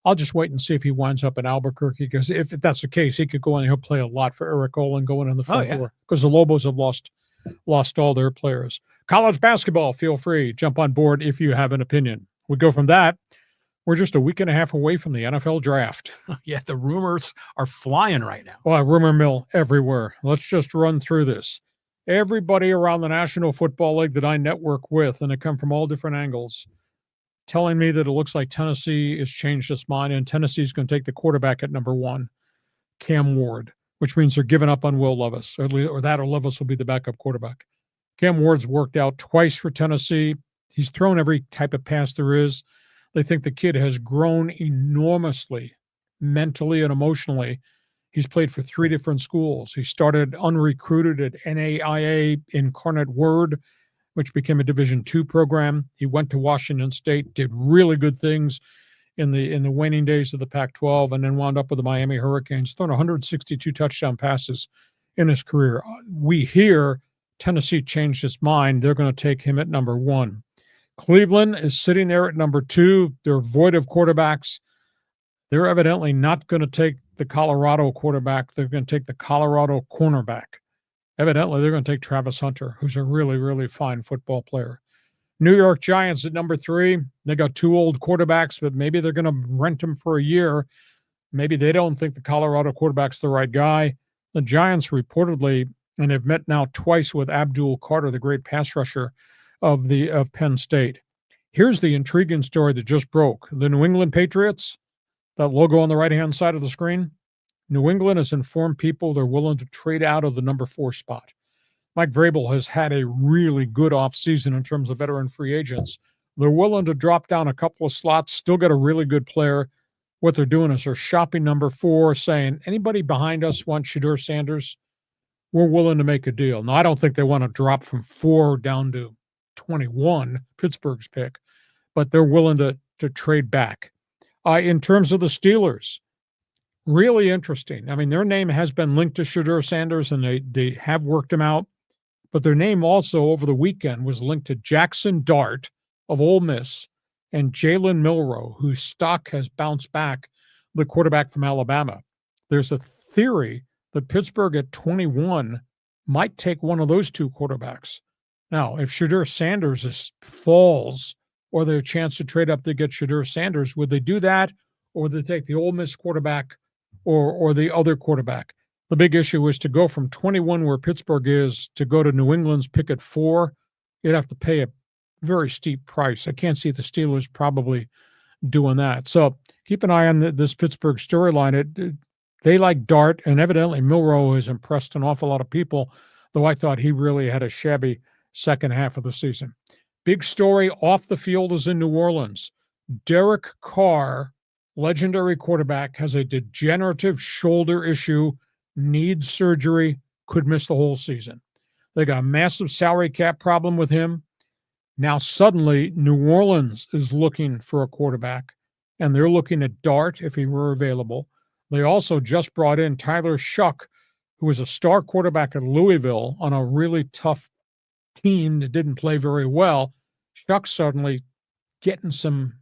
S2: I'll just wait and see if he winds up in Albuquerque, because if that's the case, he could go and he'll play a lot for Eric Olin going in the front door, because the Lobos have lost all their players. College basketball, feel free. Jump on board if you have an opinion. We go from that. We're just a week and a half away from the NFL draft.
S3: Yeah, the rumors are flying right now.
S2: Well, rumor mill everywhere. Let's just run through this. Everybody around the National Football League that I network with, and they come from all different angles, telling me that it looks like Tennessee has changed its mind, and Tennessee's going to take the quarterback at number 1, Cam Ward, which means they're giving up on Will Levis, or Levis will be the backup quarterback. Cam Ward's worked out twice for Tennessee. He's thrown every type of pass there is. They think the kid has grown enormously, mentally and emotionally. He's played for 3 different schools. He started unrecruited at NAIA Incarnate Word, which became a Division II program. He went to Washington State, did really good things in the waning days of the Pac-12, and then wound up with the Miami Hurricanes, thrown 162 touchdown passes in his career. We hear Tennessee changed its mind. They're going to take him at number 1. Cleveland is sitting there at number 2. They're void of quarterbacks. They're evidently not going to take the Colorado quarterback. They're going to take the Colorado cornerback. Evidently, they're going to take Travis Hunter, who's a really, really fine football player. New York Giants at number 3. They got 2 old quarterbacks, but maybe they're going to rent them for a year. Maybe they don't think the Colorado quarterback's the right guy. The Giants reportedly, and have met now twice with Abdul Carter, the great pass rusher of Penn State. Here's the intriguing story that just broke. The New England Patriots, that logo on the right-hand side of the screen, New England has informed people they're willing to trade out of the number 4 spot. Mike Vrabel has had a really good offseason in terms of veteran free agents. They're willing to drop down a couple of slots, still get a really good player. What they're doing is they're shopping number 4, saying, anybody behind us want Shedeur Sanders? We're willing to make a deal. Now, I don't think they want to drop from 4 down to 21, Pittsburgh's pick, but they're willing to trade back. In terms of the Steelers, Really interesting. I mean, their name has been linked to Shedeur Sanders, and they have worked him out. But their name also over the weekend was linked to Jackson Dart of Ole Miss and Jalen Milroe, whose stock has bounced back, the quarterback from Alabama. There's a theory that Pittsburgh at 21 might take one of those two quarterbacks. Now, if Shedeur Sanders falls, or their chance to trade up to get Shedeur Sanders, would they do that, or would they take the Ole Miss quarterback or the other quarterback? The big issue is to go from 21, where Pittsburgh is, to go to New England's pick at 4. You'd have to pay a very steep price. I can't see the Steelers probably doing that. So keep an eye on this Pittsburgh storyline. They like Dart, and evidently Milroe has impressed an awful lot of people, though I thought he really had a shabby second half of the season. Big story off the field is in New Orleans. Derek Carr, legendary quarterback, has a degenerative shoulder issue, needs surgery, could miss the whole season. They got a massive salary cap problem with him. Now suddenly New Orleans is looking for a quarterback, and they're looking at Dart if he were available. They also just brought in Tyler Shuck, who was a star quarterback at Louisville on a really tough team that didn't play very well. Shuck's suddenly getting some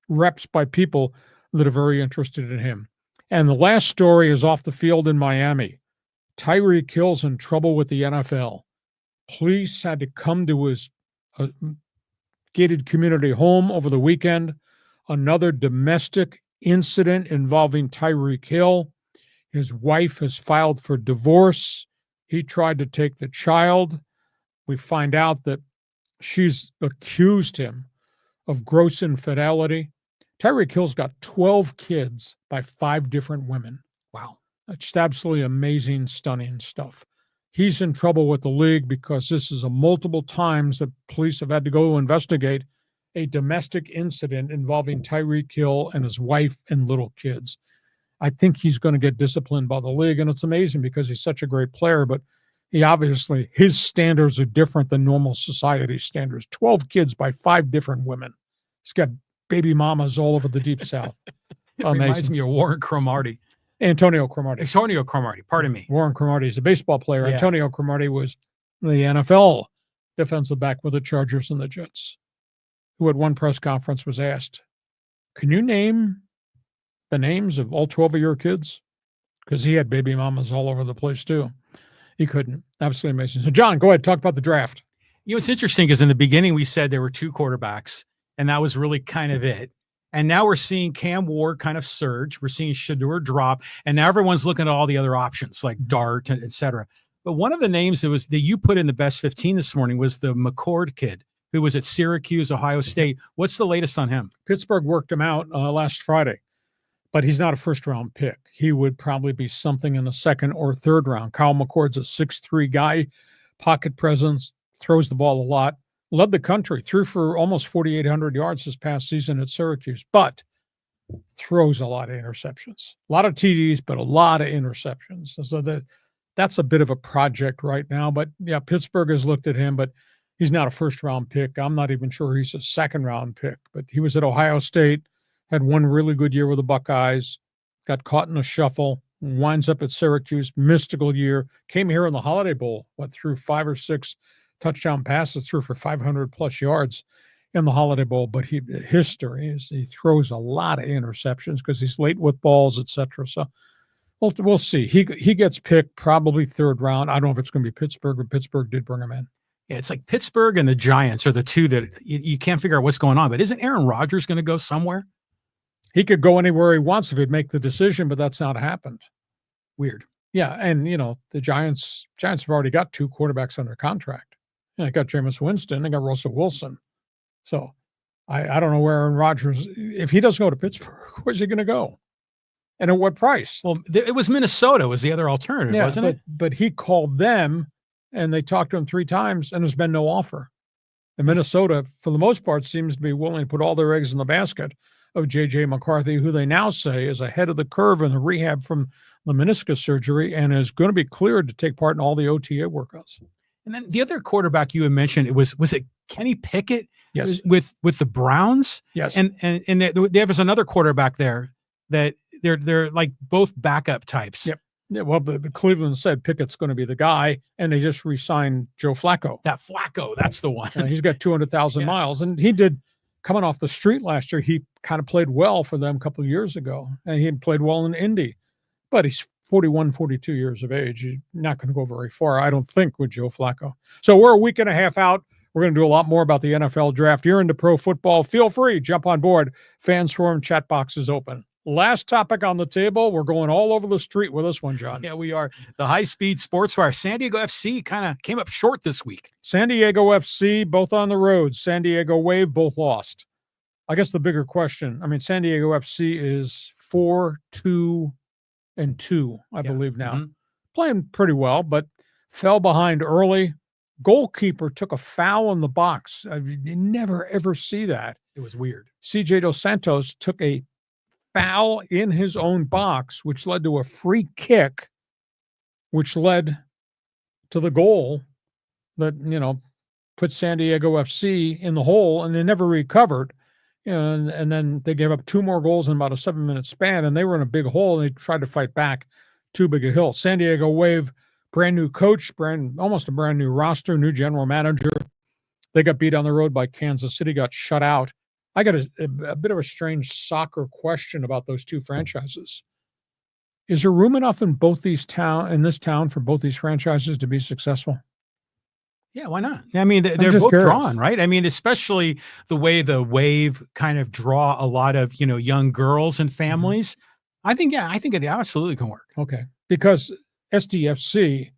S2: reps by people that are very interested in him. And the last story is off the field in Miami. Tyreek Hill's in trouble with the NFL. Police had to come to his gated community home over the weekend. Another domestic incident involving Tyreek Hill. His wife has filed for divorce. He tried to take the child. We find out that she's accused him of gross infidelity. Tyreek Hill's got 12 kids by 5 different women. Wow. That's just absolutely amazing, stunning stuff. He's in trouble with the league because this is a multiple times that police have had to go investigate a domestic incident involving Tyreek Hill and his wife and little kids. I think he's going to get disciplined by the league, and it's amazing because he's such a great player, but his standards are different than normal society standards. 12 kids by 5 different women. He's got baby mamas all over the deep South.
S3: It reminds me of Warren Cromartie.
S2: Antonio Cromartie.
S3: Pardon me.
S2: Warren Cromartie is a baseball player.
S3: Yeah.
S2: Antonio Cromartie was the NFL defensive back with the Chargers and the Jets, who at one press conference was asked, "Can you name the names of all 12 of your kids?" Because he had baby mamas all over the place too. He couldn't. Absolutely amazing. So, John, go ahead. Talk about the draft.
S3: You know, what's interesting is in the beginning we said there were 2 quarterbacks, and that was really kind of it. And now we're seeing Cam Ward kind of surge. We're seeing Shedeur drop, and now everyone's looking at all the other options like Dart, et cetera. But one of the names that you put in the best 15 this morning was the McCord kid, who was at Syracuse, Ohio State. What's the latest on him?
S2: Pittsburgh worked him out last Friday, but he's not a first-round pick. He would probably be something in the 2nd or 3rd round. Kyle McCord's a 6'3" guy, pocket presence, throws the ball a lot, led the country, threw for almost 4,800 yards this past season at Syracuse, but throws a lot of interceptions. A lot of TDs, but a lot of interceptions. So that's a bit of a project right now. But, yeah, Pittsburgh has looked at him, but he's not a first-round pick. I'm not even sure he's a second-round pick. But he was at Ohio State, had one really good year with the Buckeyes, got caught in a shuffle, winds up at Syracuse, mystical year, came here in the Holiday Bowl, threw 5 or 6 touchdown passes, threw for 500-plus yards in the Holiday Bowl. But history is he throws a lot of interceptions because he's late with balls, et cetera. So we'll see. He gets picked probably 3rd round. I don't know if it's going to be Pittsburgh, but Pittsburgh did bring him in.
S3: Yeah, it's like Pittsburgh and the Giants are the 2 that you can't figure out what's going on. But isn't Aaron Rodgers going to go somewhere?
S2: He could go anywhere he wants if he'd make the decision, but that's not happened.
S3: Weird.
S2: Yeah, and, the Giants have already got 2 quarterbacks under contract. They got Jameis Winston. They got Russell Wilson. So I don't know where Aaron Rodgers, if he doesn't go to Pittsburgh, where's he going to go? And at what price?
S3: Well, it was Minnesota was the other alternative, wasn't it?
S2: But he called them, and they talked to him 3 times, and there's been no offer. And Minnesota, for the most part, seems to be willing to put all their eggs in the basket of J.J. McCarthy, who they now say is ahead of the curve in the rehab from the meniscus surgery and is going to be cleared to take part in all the OTA workouts.
S3: And then the other quarterback you had mentioned, was it Kenny Pickett?
S2: Yes.
S3: With the Browns?
S2: Yes.
S3: And there was another quarterback there that they're like both backup types.
S2: Yep. Yeah, well, but Cleveland said Pickett's going to be the guy, and they just re-signed Joe Flacco.
S3: That Flacco, that's the one.
S2: He's got 200,000 miles, and he did coming off the street last year. He kind of played well for them a couple of years ago, and he played well in Indy. But he's 41, 42 years of age. He's not going to go very far, I don't think, with Joe Flacco. So we're a week and a half out. We're going to do a lot more about the NFL draft. You're into pro football. Feel free. Jump on board. Fans Forum chat box is open. Last topic on the table. We're going all over the street with this one, John.
S3: Yeah, we are. The high-speed sports wire. San Diego FC kind of came up short this week.
S2: San Diego FC, both on the road. San Diego Wave, both lost. I guess the bigger question, I mean, San Diego FC is 4-2-2, I believe now.
S3: Mm-hmm.
S2: Playing pretty well, but fell behind early. Goalkeeper took a foul in the box. You never, ever see that.
S3: It was weird.
S2: CJ Dos Santos took a foul in his own box, which led to a free kick, which led to the goal that, put San Diego FC in the hole, and they never recovered. And then they gave up 2 more goals in about a 7-minute span, and they were in a big hole, and they tried to fight back too big a hill. San Diego Wave, brand new coach, almost a brand new roster, new general manager. They got beat on the road by Kansas City, got shut out. I got a bit of a strange soccer question about those two franchises. Is there room enough in this town for both these franchises to be successful?
S3: Yeah, why not? I mean, they're both drawn, right? I mean, especially the way the Wave kind of draw a lot of, young girls and families. Mm-hmm. I think it absolutely can work.
S2: Okay. Because SDFC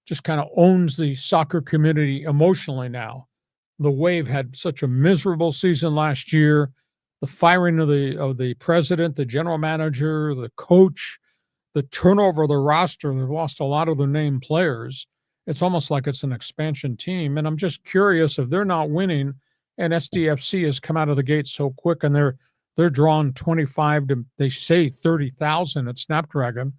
S2: just kind of owns the soccer community emotionally now. The Wave had such a miserable season last year. The firing of the president, the general manager, the coach, the turnover of the roster. They've lost a lot of their named players. It's almost like it's an expansion team. And I'm just curious, if they're not winning and SDFC has come out of the gate so quick and they're drawn 25 to, they say, 30,000 at Snapdragon,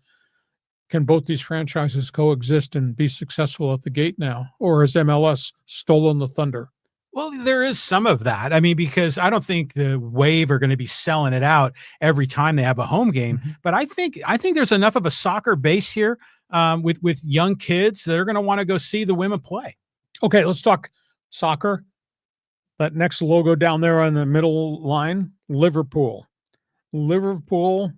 S2: can both these franchises coexist and be successful at the gate now? Or has MLS stolen the thunder?
S3: Well, there is some of that. I mean, because I don't think the Wave are going to be selling it out every time they have a home game. Mm-hmm. But I think there's enough of a soccer base here with young kids that are going to want to go see the women play.
S2: Okay, let's talk soccer. That next logo down there on the middle line, Liverpool. Liverpool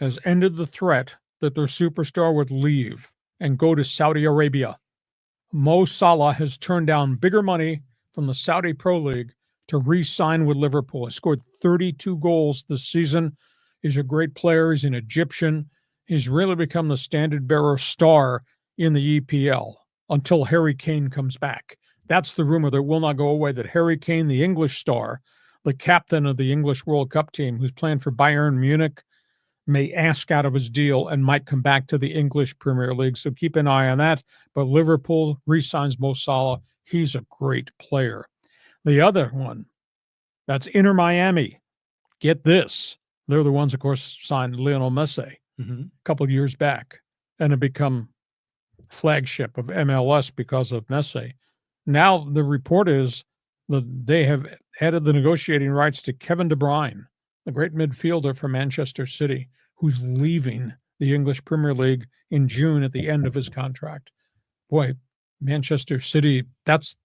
S2: has ended the threat that their superstar would leave and go to Saudi Arabia. Mo Salah has turned down bigger money from the Saudi Pro League to re-sign with Liverpool. He scored 32 goals this season. He's a great player. He's an Egyptian. He's really become the standard-bearer star in the EPL until Harry Kane comes back. That's the rumor that will not go away, that Harry Kane, the English star, the captain of the English World Cup team, who's playing for Bayern Munich, may ask out of his deal and might come back to the English Premier League. So keep an eye on that. But Liverpool re-signs Mo Salah. He's a great player. The other one, that's Inter Miami. Get this. They're the ones, of course, signed Lionel Messi a couple of years back and have become flagship of MLS because of Messi. Now the report is that they have added the negotiating rights to Kevin De Bruyne, the great midfielder from Manchester City, who's leaving the English Premier League in June at the end of his contract. Boy, Manchester City, that's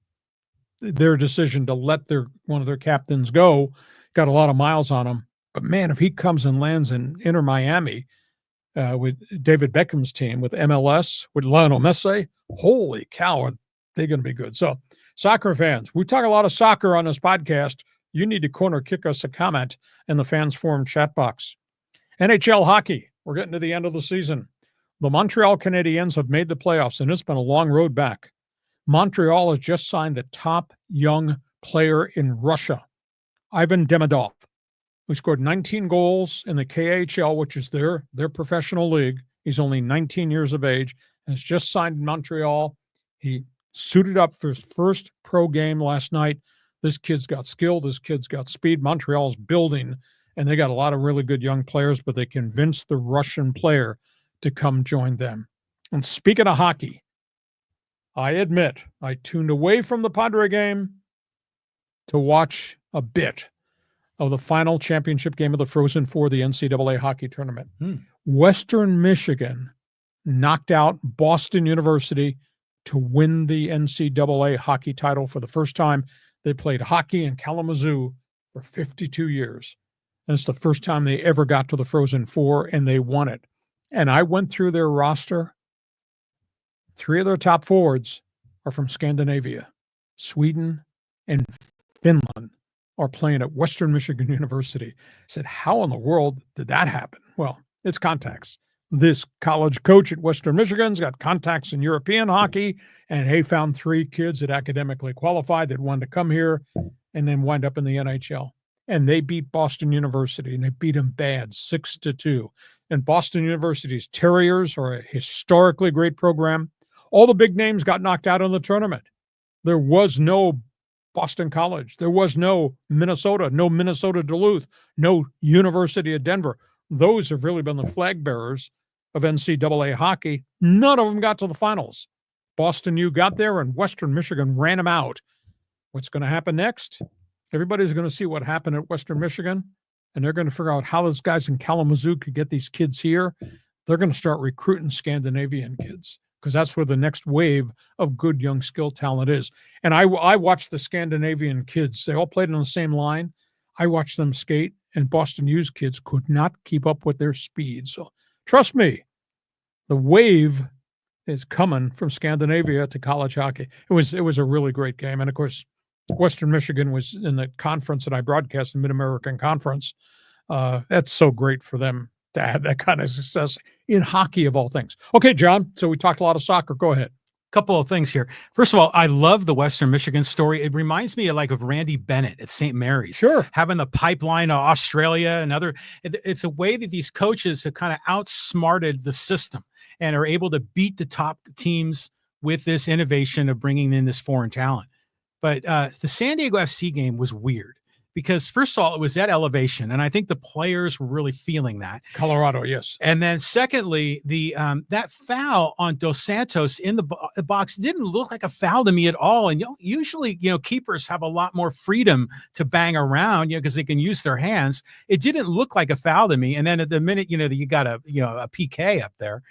S2: their decision to let one of their captains go. Got a lot of miles on him. But man, if he comes and lands in Inter Miami with David Beckham's team, with MLS, with Lionel Messi, holy cow, are they going to be good. So, soccer fans, we talk a lot of soccer on this podcast. You need to corner kick us a comment in the Fans Forum chat box. NHL hockey, we're getting to the end of the season. The Montreal Canadiens have made the playoffs, and it's been a long road back. Montreal has just signed the top young player in Russia, Ivan Demidov, who scored 19 goals in the KHL, which is their professional league. He's only 19 years of age and has just signed in Montreal. He suited up for his first pro game last night. This kid's got skill. This kid's got speed. Montreal's building, and they got a lot of really good young players, but they convinced the Russian player to come join them. And speaking of hockey, I admit I tuned away from the Padre game to watch a bit of the final championship game of the Frozen Four, the NCAA hockey tournament. Western Michigan knocked out Boston University to win the NCAA hockey title for the first time. They played hockey in Kalamazoo for 52 years. And it's the first time they ever got to the Frozen Four, and they won it. And I went through their roster. 3 of their top forwards are from Scandinavia. Sweden and Finland are playing at Western Michigan University. I said, how in the world did that happen? Well, it's contacts. This college coach at Western Michigan's got contacts in European hockey, and he found 3 kids that academically qualified that wanted to come here and then wind up in the NHL. And they beat Boston University, and they beat them bad, 6-2. And Boston University's Terriers are a historically great program. All the big names got knocked out in the tournament. There was no Boston College. There was no Minnesota Duluth, no University of Denver. Those have really been the flag bearers of NCAA hockey. None of them got to the finals. Boston U got there, and Western Michigan ran them out. What's going to happen next? Everybody's going to see what happened at Western Michigan, and they're going to figure out how those guys in Kalamazoo could get these kids here. They're going to start recruiting Scandinavian kids, because that's where the next wave of good young skill talent is. And I watched the Scandinavian kids. They all played on the same line. I watched them skate, and Boston U's kids could not keep up with their speed. So trust me, the wave is coming from Scandinavia to college hockey. It was a really great game. And, of course, Western Michigan was in the conference that I broadcast, the Mid-American Conference. That's so great for them to have that kind of success in hockey, of all things. Okay, John, so we talked a lot of soccer. Go ahead.
S3: Couple of things here. First of all, I love the Western Michigan story. It reminds me of Randy Bennett at St. Mary's.
S2: Sure.
S3: Having the pipeline of Australia and other. It's a way that these coaches have kind of outsmarted the system and are able to beat the top teams with this innovation of bringing in this foreign talent. But the San Diego FC game was weird because, first of all, it was at elevation, and I think the players were really feeling that.
S2: Colorado, yes.
S3: And then secondly, the that foul on Dos Santos in the box didn't look like a foul to me at all. And usually, keepers have a lot more freedom to bang around, because they can use their hands. It didn't look like a foul to me. And then at the minute, you got a PK up there,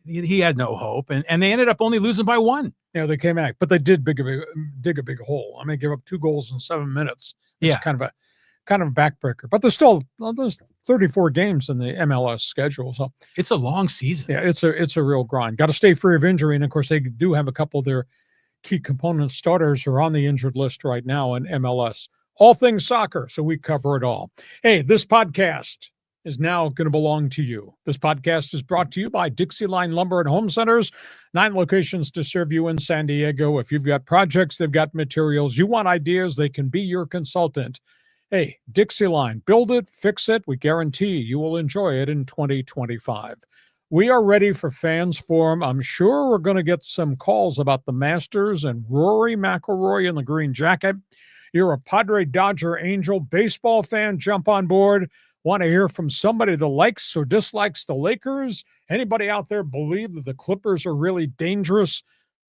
S3: he had no hope, and they ended up only losing by 1.
S2: Yeah, they came back, but they did dig a big hole. I mean, give up 2 goals in 7 minutes. It's kind of a backbreaker. But there's 34 games in the MLS schedule, so
S3: it's a long season.
S2: Yeah, it's a real grind. Got to stay free of injury, and of course, they do have a couple of their key component starters are on the injured list right now in MLS. All things soccer, so we cover it all. Hey, this podcast is now going to belong to you. This podcast is brought to you by Dixie Line Lumber and Home Centers, 9 locations to serve you in San Diego. If you've got projects, they've got materials, you want ideas, they can be your consultant. Hey, Dixie Line, build it, fix it. We guarantee you will enjoy it in 2025. We are ready for Fans Forum. I'm sure we're going to get some calls about the Masters and Rory McIlroy in the green jacket. You're a Padre, Dodger, Angel baseball fan, jump on board. Want to hear from somebody that likes or dislikes the Lakers? Anybody out there believe that the Clippers are really dangerous?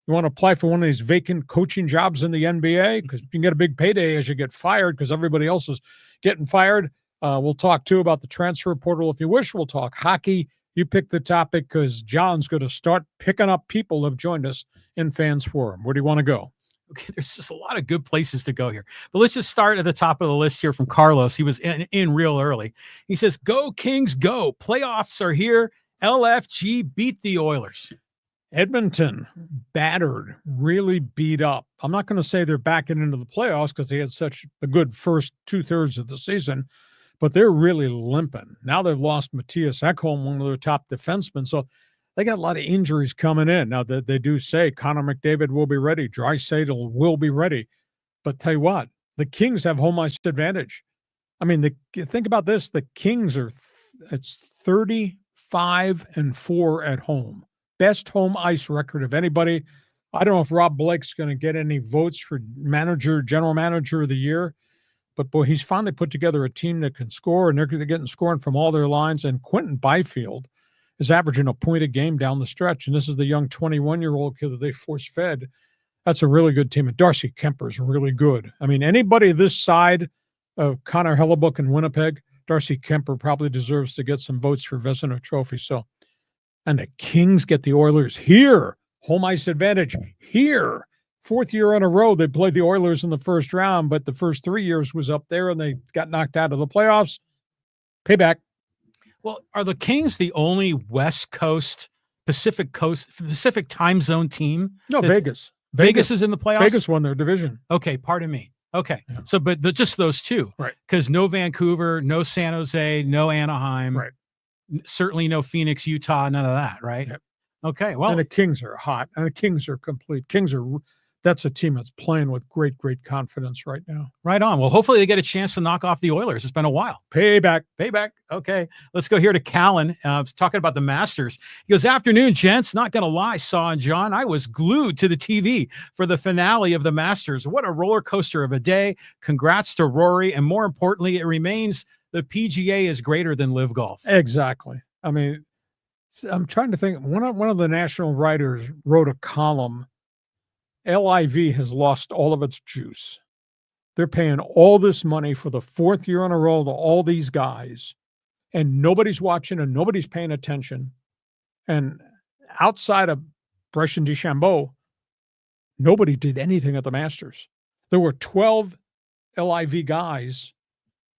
S2: You want to apply for one of these vacant coaching jobs in the NBA? Because you can get a big payday as you get fired because everybody else is getting fired. We'll talk, too, about the transfer portal if you wish. We'll talk hockey. You pick the topic because John's going to start picking up people who have joined us in Fans Forum. Where do you want to go?
S3: Okay, there's just a lot of good places to go here. But let's just start at the top of the list here from Carlos. He was in real early. He says, go Kings, go. Playoffs are here. LFG beat the Oilers.
S2: Edmonton battered, really beat up. I'm not going to say they're backing into the playoffs because they had such a good first 2/3 of the season, but they're really limping. Now they've lost Matthias Ekholm, one of their top defensemen, so they got a lot of injuries coming in. Now, they do say Connor McDavid will be ready. Draisaitl will be ready. But tell you what, the Kings have home ice advantage. I mean, think about this. The Kings it's 35-4 at home. Best home ice record of anybody. I don't know if Rob Blake's going to get any votes for general manager of the year. But, boy, he's finally put together a team that can score, and they're getting scoring from all their lines. And Quentin Byfield is averaging a point a game down the stretch. And this is the young 21-year-old kid that they force-fed. That's a really good team. And Darcy Kemper's really good. I mean, anybody this side of Connor Hellebuck in Winnipeg, Darcy Kemper probably deserves to get some votes for Vezina Trophy. So, and the Kings get the Oilers here. Home ice advantage here. 4th year in a row they played the Oilers in the first round, but the first 3 years was up there and they got knocked out of the playoffs. Payback.
S3: Well, are the Kings the only West Coast, Pacific time zone team?
S2: No, Vegas.
S3: Vegas is in the playoffs?
S2: Vegas won their division.
S3: Okay, pardon me. Okay.
S2: Yeah.
S3: So, but just those two.
S2: Right.
S3: Because no Vancouver, no San Jose, no Anaheim.
S2: Right.
S3: Certainly no Phoenix, Utah, none of that, right?
S2: Yep.
S3: Okay, well.
S2: And the Kings are hot. And the Kings are complete. That's a team that's playing with great, great confidence right now.
S3: Right on. Well, hopefully they get a chance to knock off the Oilers. It's been a while.
S2: Payback.
S3: Okay. Let's go here to Callan. Talking about the Masters. He goes, afternoon, gents. Not going to lie, Saw and John. I was glued to the TV for the finale of the Masters. What a roller coaster of a day. Congrats to Rory. And more importantly, it remains the PGA is greater than Live Golf.
S2: Exactly. I mean, I'm trying to think. One of the national writers wrote a column. LIV has lost all of its juice. They're paying all this money for the 4th year in a row to all these guys, and nobody's watching and nobody's paying attention. And outside of Bryson DeChambeau, nobody did anything at the Masters. There were 12 LIV guys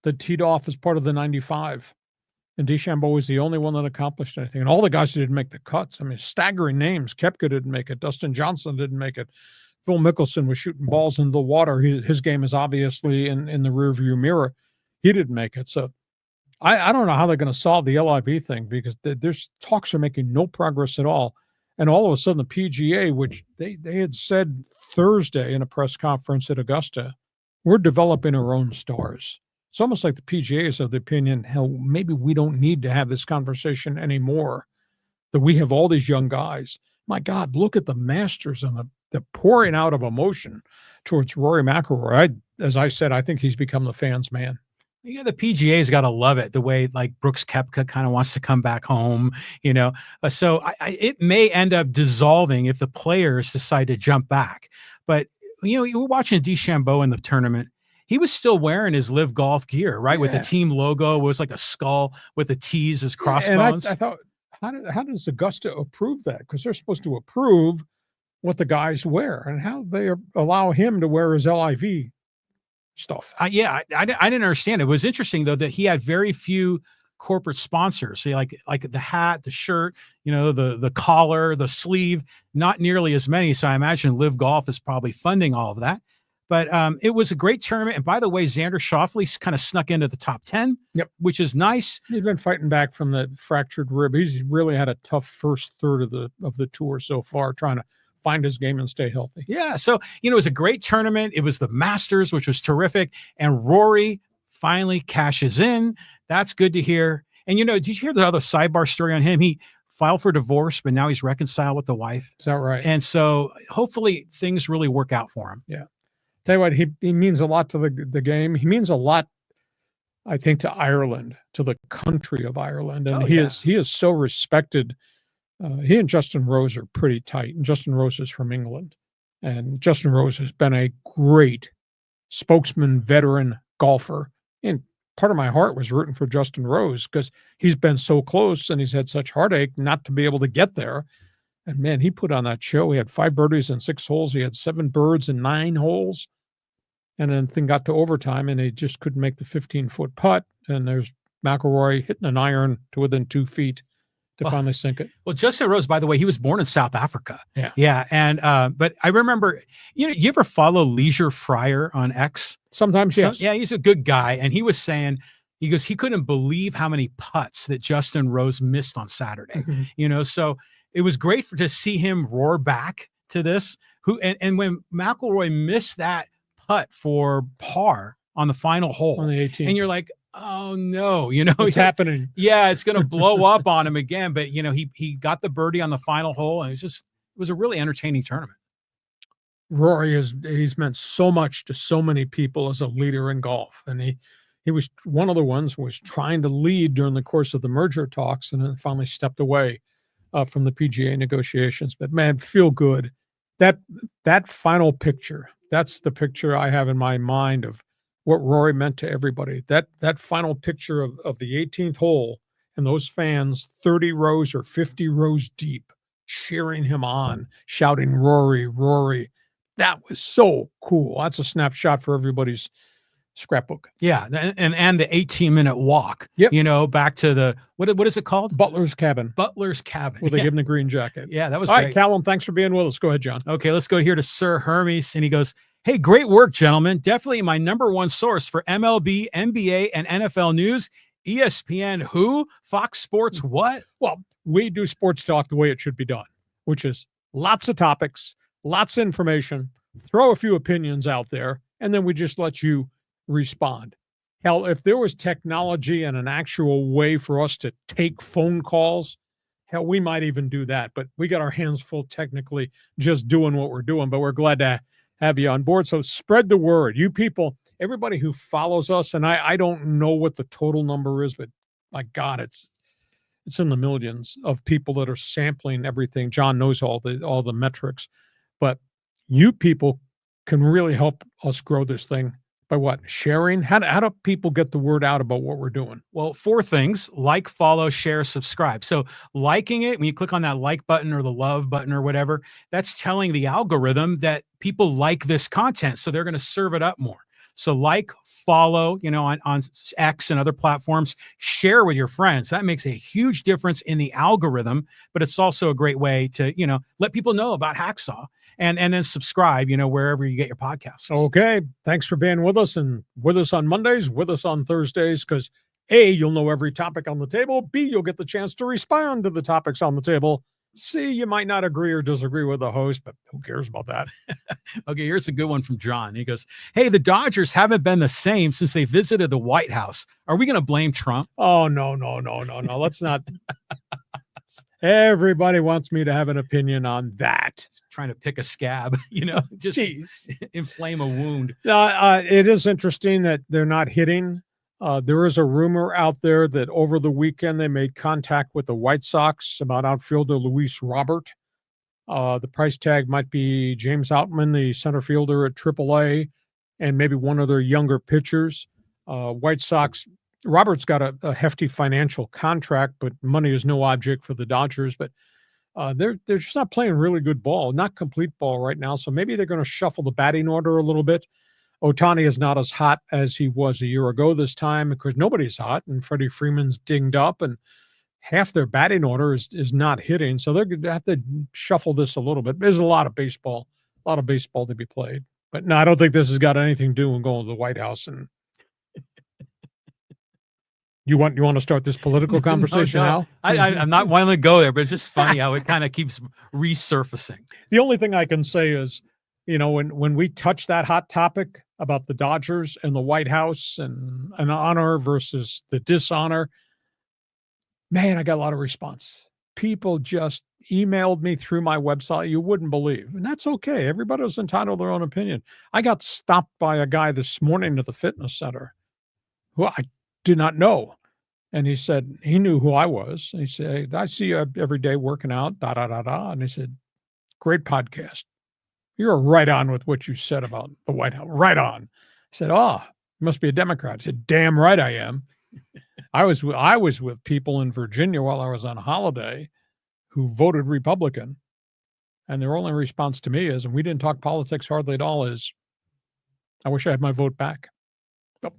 S2: that teed off as part of the 95. And DeChambeau was the only one that accomplished anything. And all the guys didn't make the cuts. I mean, staggering names. Koepka didn't make it. Dustin Johnson didn't make it. Phil Mickelson was shooting balls into the water. His game is obviously in the rearview mirror. He didn't make it. So I don't know how they're going to solve the LIV thing, because there's talks are making no progress at all. And all of a sudden the PGA, which they had said Thursday in a press conference at Augusta, we're developing our own stars. It's almost like the PGA is of the opinion, hell, maybe we don't need to have this conversation anymore, that we have all these young guys. My God, look at the Masters and the pouring out of emotion towards Rory McIlroy. As I said, I think he's become the fans' man.
S3: Yeah, the PGA's got to love it, the way like Brooks Koepka kind of wants to come back home, you know. So it may end up dissolving if the players decide to jump back. But, you know, you were watching DeChambeau in the tournament. He was still wearing his Live Golf gear, right? Yeah. With the team logo. It was like a skull with the T's as crossbones.
S2: And I thought, how does Augusta approve that? Because they're supposed to approve what the guys wear, and how they allow him to wear his LIV stuff.
S3: I didn't understand. It was interesting, though, that he had very few corporate sponsors. So like the hat, the shirt, you know, the collar, the sleeve, not nearly as many. So I imagine Live Golf is probably funding all of that. But it was a great tournament. And by the way, Xander Schauffele kind of snuck into the top 10, which is nice.
S2: He's been fighting back from the fractured rib. He's really had a tough first third of the tour so far, trying to find his game and stay healthy.
S3: Yeah. So, you know, it was a great tournament. It was the Masters, which was terrific. And Rory finally cashes in. That's good to hear. And, you know, did you hear the other sidebar story on him? He filed for divorce, but now he's reconciled with the wife.
S2: Is that right?
S3: And so hopefully things really work out for him.
S2: Yeah. Tell you what, he means a lot to the game. He means a lot, I think, to Ireland, to the country of Ireland. And he is so respected. He and Justin Rose are pretty tight. And Justin Rose is from England. And Justin Rose has been a great spokesman, veteran golfer. And part of my heart was rooting for Justin Rose, because he's been so close and he's had such heartache not to be able to get there. And man, he put on that show. He had 5 birdies in 6 holes. He had 7 birds in 9 holes. And then the thing got to overtime, and he just couldn't make the 15-foot putt. And there's McIlroy hitting an iron to within 2 feet to finally sink it.
S3: Well, Justin Rose, by the way, he was born in South Africa.
S2: Yeah.
S3: And but I remember, you know, you ever follow Leisure Fryer on X?
S2: Sometimes, yes.
S3: Yeah, he's a good guy. And he was saying, he goes, he couldn't believe how many putts that Justin Rose missed on Saturday.
S2: Mm-hmm.
S3: You know, so it was great to see him roar back to this. And when McIlroy missed that putt for par on the final hole,
S2: on the 18th,
S3: and you're like, oh no, you know,
S2: it's happening.
S3: Yeah, it's going to blow up on him again. But, you know, he got the birdie on the final hole, and it was a really entertaining tournament.
S2: Rory he's meant so much to so many people as a leader in golf. And he was one of the ones who was trying to lead during the course of the merger talks, and then finally stepped away from the PGA negotiations. But man, feel good. That final picture, that's the picture I have in my mind of what Rory meant to everybody. That final picture of the 18th hole and those fans 30 rows or 50 rows deep cheering him on, shouting, Rory, Rory. That was so cool. That's a snapshot for everybody's scrapbook.
S3: Yeah, and the 18-minute walk.
S2: Yep.
S3: You know, back to the what is it called?
S2: Butler's Cabin.
S3: Butler's Cabin.
S2: Where they give him the green jacket.
S3: Yeah, that was
S2: all
S3: great.
S2: right, Callum, thanks for being with us. Go ahead, John.
S3: Okay, let's go here to Sir Hermes, and he goes, "Hey, great work, gentlemen. Definitely my number one source for MLB, NBA, and NFL news. ESPN, who? Fox Sports, what?
S2: Well, we do sports talk the way it should be done, which is lots of topics, lots of information, throw a few opinions out there, and then we just let you respond. Hell, if there was technology and an actual way for us to take phone calls, hell, we might even do that. But we got our hands full technically just doing what we're doing. But we're glad to have you on board. So spread the word. You people, everybody who follows us, and I don't know what the total number is, but my God, it's in the millions of people that are sampling everything. John knows all the metrics. But you people can really help us grow this thing. By what? Sharing? How do people get the word out about what we're doing?
S3: Well, 4 things: like, follow, share, subscribe. So liking it, when you click on that like button or the love button or whatever, that's telling the algorithm that people like this content. So they're going to serve it up more. So like, follow, you know, on X and other platforms, share with your friends. That makes a huge difference in the algorithm, but it's also a great way to, you know, let people know about Hacksaw. And then subscribe, you know, wherever you get your podcasts.
S2: Okay. Thanks for being with us, and with us on Mondays, with us on Thursdays, because A, you'll know every topic on the table. B, you'll get the chance to respond to the topics on the table. C, you might not agree or disagree with the host, but who cares about that?
S3: Okay, here's a good one from John. He goes, "Hey, the Dodgers haven't been the same since they visited the White House. Are we going to blame Trump?"
S2: Oh, no. Let's not. Everybody wants me to have an opinion on that.
S3: Trying to pick a scab, you know, just inflame a wound.
S2: It is interesting that they're not hitting. There is a rumor out there that over the weekend they made contact with the White Sox about outfielder Luis Robert. The price tag might be James Outman, the center fielder at AAA, and maybe one of their younger pitchers. White Sox, Robert's got a hefty financial contract, but money is no object for the Dodgers. But they're just not playing really good ball, not complete ball right now. So maybe they're going to shuffle the batting order a little bit. Ohtani is not as hot as he was a year ago this time because nobody's hot, and Freddie Freeman's dinged up, and half their batting order is not hitting. So they're going to have to shuffle this a little bit. There's a lot of baseball to be played. But no, I don't think this has got anything to do with going to the White House. And you want to start this political conversation now?
S3: I'm not wanting to go there, but it's just funny how it kind of keeps resurfacing.
S2: The only thing I can say is, you know, when we touch that hot topic about the Dodgers and the White House and an honor versus the dishonor, man, I got a lot of response. People just emailed me through my website. You wouldn't believe. And that's okay. Everybody's entitled to their own opinion. I got stopped by a guy this morning at the fitness center who I did not know. And he said, he knew who I was. And he said, "I see you every day working out, And he said, "Great podcast. You're right on with what you said about the White House. Right on." I said, "Oh, you must be a Democrat." He said, "Damn right I am." I was with people in Virginia while I was on holiday who voted Republican. And their only response to me is, and we didn't talk politics hardly at all, is, "I wish I had my vote back." Oh.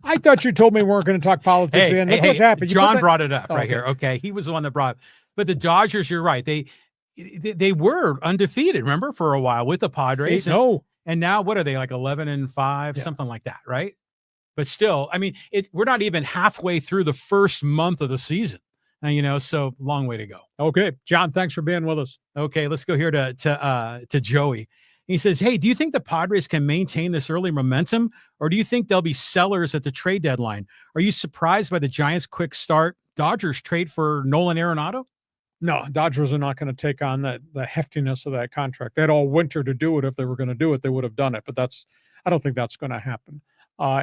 S2: I thought you told me we weren't going to talk politics. Look what's happened.
S3: John brought it up right here. Okay. He was the one that brought it. But the Dodgers, you're right. They were undefeated, remember, for a while with the Padres. And now what are they, like 11-5, something like that, right? But still, I mean, we're not even halfway through the first month of the season. You know, so long way to go.
S2: Okay. John, thanks for being with us.
S3: Okay, let's go here to Joey. He says, "Hey, do you think the Padres can maintain this early momentum, or do you think they'll be sellers at the trade deadline? Are you surprised by the Giants' quick start? Dodgers trade for Nolan Arenado?"
S2: No, Dodgers are not going to take on the heftiness of that contract. They had all winter to do it. If they were going to do it, they would have done it. But I don't think that's going to happen.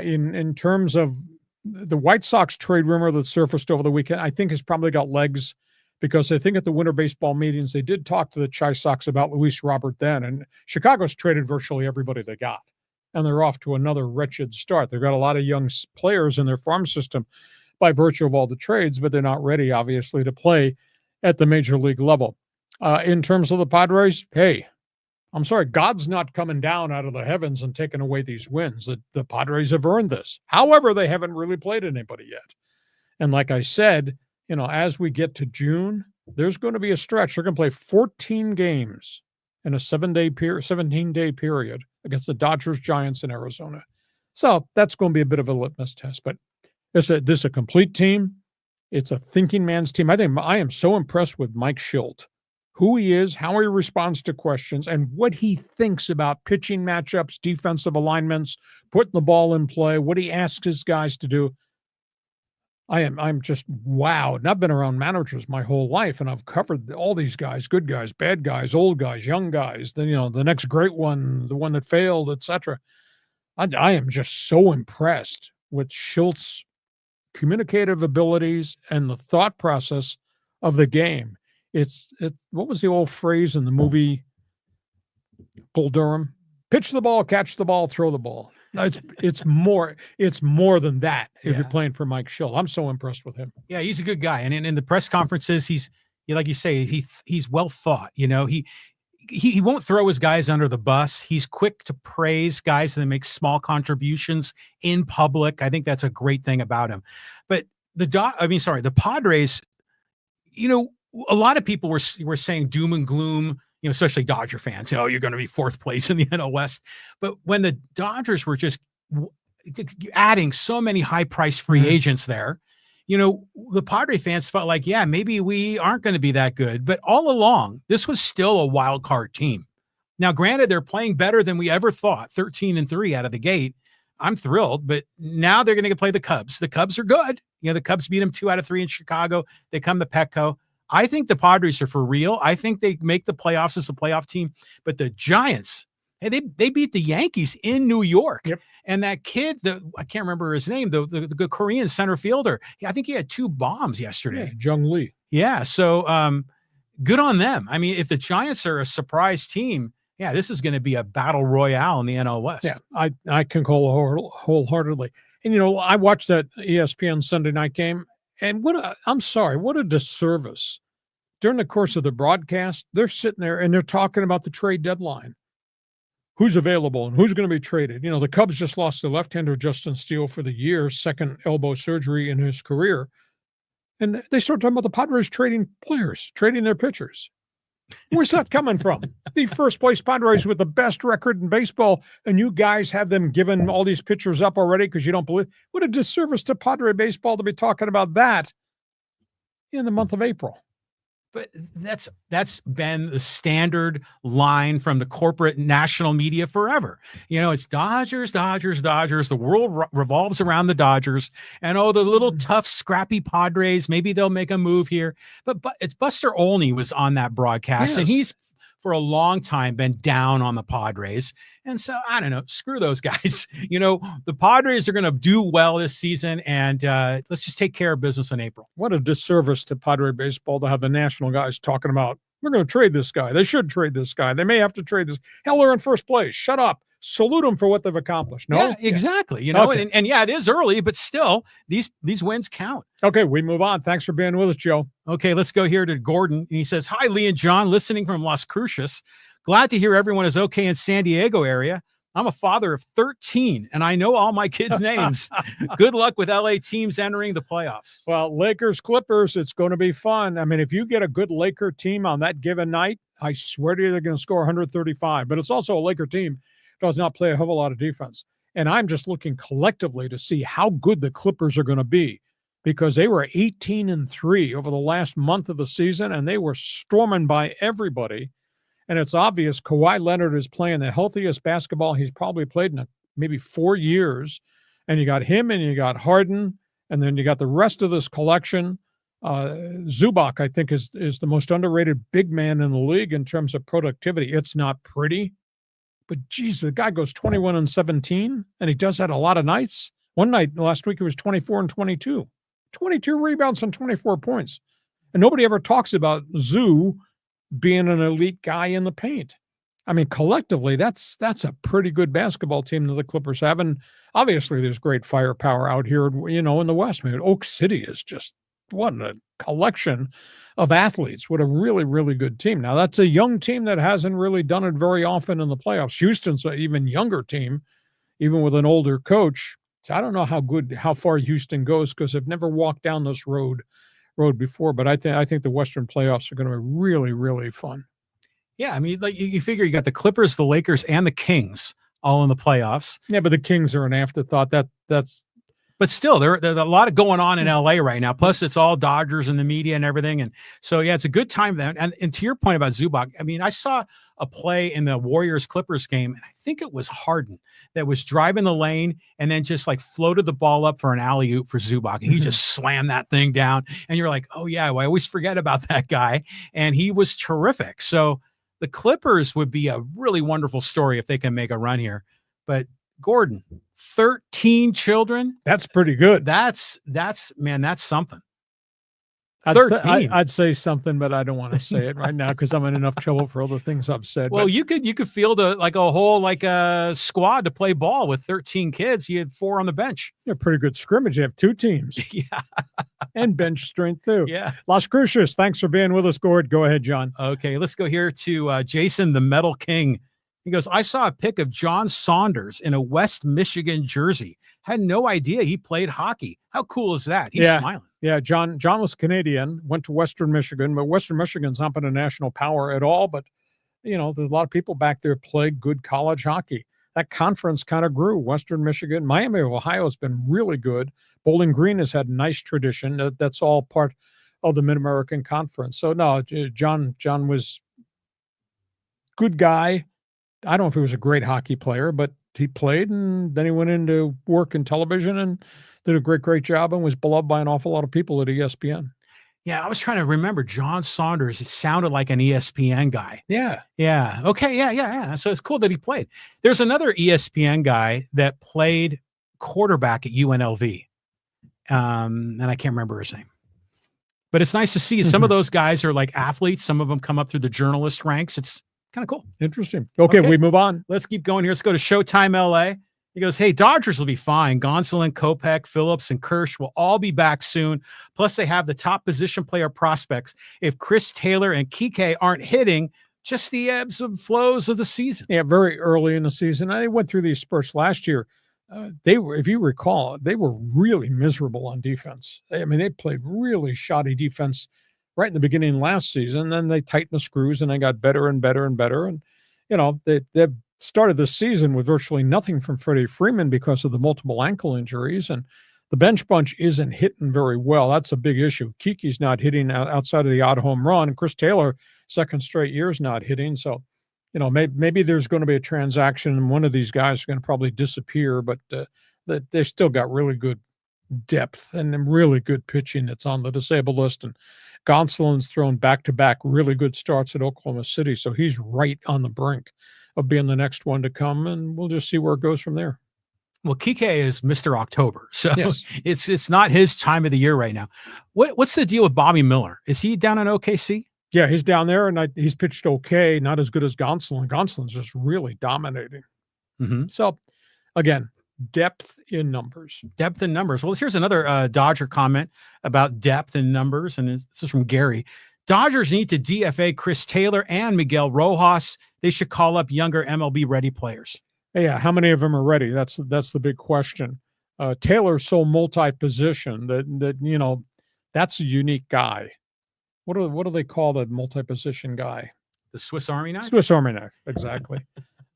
S2: In terms of the White Sox trade rumor that surfaced over the weekend, I think has probably got legs, because I think at the winter baseball meetings, they did talk to the Chi Sox about Luis Robert then, and Chicago's traded virtually everybody they got. and they're off to another wretched start. They've got a lot of young players in their farm system by virtue of all the trades, but they're not ready, obviously, to play at the major league level. In terms of the Padres, hey, I'm sorry, God's not coming down out of the heavens and taking away these wins. The Padres have earned this. However, they haven't really played anybody yet. And like I said, as we get to June, there's going to be a stretch. They're going to play 14 games in a 17-day period against the Dodgers, Giants, and Arizona. So that's going to be a bit of a litmus test. But this is a complete team. It's a thinking man's team. I am so impressed with Mike Shildt, who he is, how he responds to questions, and what he thinks about pitching matchups, defensive alignments, putting the ball in play, what he asks his guys to do. I'm just wowed. And I've been around managers my whole life, and I've covered all these guys, good guys, bad guys, old guys, young guys, the next great one, the one that failed, etc. I am just so impressed with Schultz's communicative abilities and the thought process of the game. What was the old phrase in the movie Bull Durham? Pitch the ball, catch the ball, throw the ball. It's more than that if you're playing for Mike Shildt. I'm so impressed with him.
S3: Yeah, he's a good guy. And in the press conferences, he's like you say, he's well thought. He won't throw his guys under the bus. He's quick to praise guys that make small contributions in public. I think that's a great thing about him. But the Padres, a lot of people were saying doom and gloom, especially Dodger fans, you're going to be fourth place in the NL West. But when the Dodgers were just adding so many high-priced free agents there, the Padre fans felt like, yeah, maybe we aren't going to be that good. But all along, this was still a wild card team. Now, granted, they're playing better than we ever thought, 13-3 out of the gate. I'm thrilled, but now they're going to play the Cubs. The Cubs are good. The Cubs beat them 2 out of 3 in Chicago. They come to Petco. I think the Padres are for real. I think they make the playoffs as a playoff team. But the Giants, hey, they beat the Yankees in New York. Yep. And that kid, I can't remember his name, the Korean center fielder, I think he had 2 bombs yesterday.
S2: Yeah, Jung Lee.
S3: Yeah, so good on them. I mean, if the Giants are a surprise team, yeah, this is going to be a battle royale in the NL West.
S2: Yeah, I concur wholeheartedly. And, I watched that ESPN Sunday night game. And what a disservice. During the course of the broadcast, they're sitting there and they're talking about the trade deadline. Who's available and who's going to be traded? The Cubs just lost the left-hander Justin Steele for the year, second elbow surgery in his career. And they start talking about the Padres trading players, trading their pitchers. Where's that coming from? The first-place Padres with the best record in baseball, and you guys have them giving all these pitchers up already because you don't believe. What a disservice to Padre baseball to be talking about that in the month of April.
S3: But that's been the standard line from the corporate national media forever. It's Dodgers, Dodgers, Dodgers. The world revolves around the Dodgers. And, the little tough, scrappy Padres, maybe they'll make a move here. But it's Buster Olney was on that broadcast, and he's for a long time been down on the Padres. And so, I don't know, screw those guys. The Padres are going to do well this season, and let's just take care of business in April.
S2: What a disservice to Padre baseball to have the national guys talking about, we're going to trade this guy. They should trade this guy. They may have to trade this. Hell, they're in first place. Shut up. Salute them for what they've accomplished. No,
S3: yeah, exactly. Okay. And yeah, it is early, but still, these wins count.
S2: Okay, we move on. Thanks for being with us, Joe.
S3: Okay, let's go here to Gordon. And he says, hi, Lee and John, listening from Las Cruces. Glad to hear everyone is okay in San Diego area. I'm a father of 13, and I know all my kids' names. Good luck with LA teams entering the playoffs.
S2: Well, Lakers, Clippers, it's going to be fun. I mean, if you get a good Laker team on that given night, I swear to you, they're going to score 135. But it's also a Laker team does not play a hell of a lot of defense. And I'm just looking collectively to see how good the Clippers are going to be, because they were 18-3 over the last month of the season, and they were storming by everybody. And it's obvious Kawhi Leonard is playing the healthiest basketball he's probably played in maybe 4 years. And you got him and you got Harden, and then you got the rest of this collection. Zubac, I think, is the most underrated big man in the league in terms of productivity. It's not pretty, but geez, the guy goes 21-17, and he does that a lot of nights. One night last week, it was 24-22. 22 rebounds and 24 points. And nobody ever talks about Zoo being an elite guy in the paint. I mean, collectively, that's a pretty good basketball team that the Clippers have. And obviously, there's great firepower out here, in the West. I mean, Oak City is just what a collection of athletes. What a really, really good team. Now, that's a young team that hasn't really done it very often in the playoffs. Houston's an even younger team, even with an older coach. So I don't know how far Houston goes because they've never walked down this road before. But I think the Western playoffs are going to be really, really fun.
S3: Yeah, I mean, like you figure you got the Clippers, the Lakers, and the Kings all in the playoffs.
S2: Yeah, but the Kings are an afterthought.
S3: But still, there's a lot of going on in LA right now. Plus, it's all Dodgers and the media and everything. And so, yeah, it's a good time then. And to your point about Zubac, I mean, I saw a play in the Warriors-Clippers game, and I think it was Harden that was driving the lane and then just like floated the ball up for an alley-oop for Zubac. And he just slammed that thing down. And you're like, oh, yeah, well, I always forget about that guy. And he was terrific. So the Clippers would be a really wonderful story if they can make a run here. But Gordon, 13 children.
S2: That's pretty good.
S3: That's something. 13.
S2: I'd say something, but I don't want to say it right now because I'm in enough trouble for other things I've said.
S3: Well, you could field a whole squad to play ball with 13 kids. You had 4 on the bench.
S2: Yeah, pretty good scrimmage. You have 2 teams.
S3: Yeah.
S2: And bench strength too.
S3: Yeah.
S2: Las Cruces, thanks for being with us, Gord. Go ahead, John.
S3: Okay, let's go here to Jason, the Metal King. He goes, I saw a pic of John Saunders in a West Michigan jersey. Had no idea he played hockey. How cool is that? He's smiling.
S2: Yeah, John was Canadian, went to Western Michigan, but Western Michigan's not been a national power at all. But, there's a lot of people back there played good college hockey. That conference kind of grew. Western Michigan, Miami of Ohio has been really good. Bowling Green has had nice tradition. That's all part of the Mid-American Conference. So, no, John was good guy. I don't know if he was a great hockey player, but he played, and then he went into work in television and did a great job and was beloved by an awful lot of people at ESPN.
S3: Yeah, I was trying to remember John Saunders. It sounded like an ESPN guy.
S2: Yeah.
S3: Yeah. Okay. Yeah. So it's cool that he played. There's another ESPN guy that played quarterback at UNLV. And I can't remember his name. But it's nice to see some of those guys are like athletes. Some of them come up through the journalist ranks. It's kind of cool.
S2: Interesting. Okay, we move on.
S3: Let's keep going here. Let's go to Showtime LA. He goes, hey, Dodgers will be fine. Gonsolin, Kopech, Phillips, and Kirsch will all be back soon. Plus, they have the top position player prospects. If Chris Taylor and Kike aren't hitting, just the ebbs and flows of the season.
S2: Yeah, very early in the season. I went through these spurts last year. They were, if you recall, they were really miserable on defense. I mean, they played really shoddy defense right in the beginning last season. Then they tightened the screws and they got better and better and better. And, they've started the season with virtually nothing from Freddie Freeman because of the multiple ankle injuries. And the bench bunch isn't hitting very well. That's a big issue. Kiki's not hitting outside of the odd home run. And Chris Taylor, second straight year, is not hitting. So, maybe there's going to be a transaction and one of these guys is going to probably disappear, but they've still got really good depth and really good pitching that's on the disabled list. And Gonsolin's thrown back-to-back really good starts at Oklahoma City, so he's right on the brink of being the next one to come, and we'll just see where it goes from there.
S3: Well, Kike is Mr. October, so
S2: yes.
S3: it's not his time of the year right now. What's the deal with Bobby Miller? Is he down in OKC?
S2: Yeah, he's down there, and he's pitched okay, not as good as Gonsolin. Gonsolin's just really dominating.
S3: Mm-hmm.
S2: So, again, depth in numbers.
S3: Depth in numbers. Well, here's another Dodger comment about depth in numbers, and this is from Gary. Dodgers need to DFA Chris Taylor and Miguel Rojas. They should call up younger MLB-ready players.
S2: Yeah, how many of them are ready? That's the big question. Taylor's so multi-position that that's a unique guy. What do they call that multi-position guy?
S3: The Swiss Army knife?
S2: Swiss Army knife, exactly.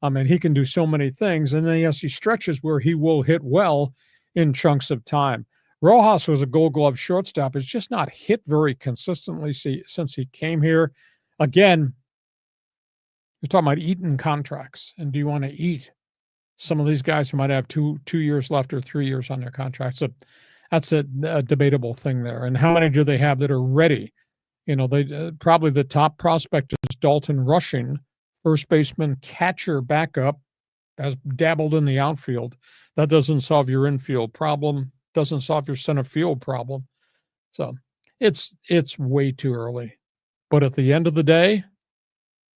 S2: I mean, he can do so many things. And then, yes, he stretches where he will hit well in chunks of time. Rojas was a Gold Glove shortstop. It's just not hit very consistently since he came here. Again, you're talking about eating contracts. And do you want to eat some of these guys who might have two years left or 3 years on their contracts? So that's a debatable thing there. And how many do they have that are ready? They probably the top prospect is Dalton Rushing, first baseman, catcher, backup, has dabbled in the outfield. That doesn't solve your infield problem, doesn't solve your center field problem. So it's way too early. But at the end of the day,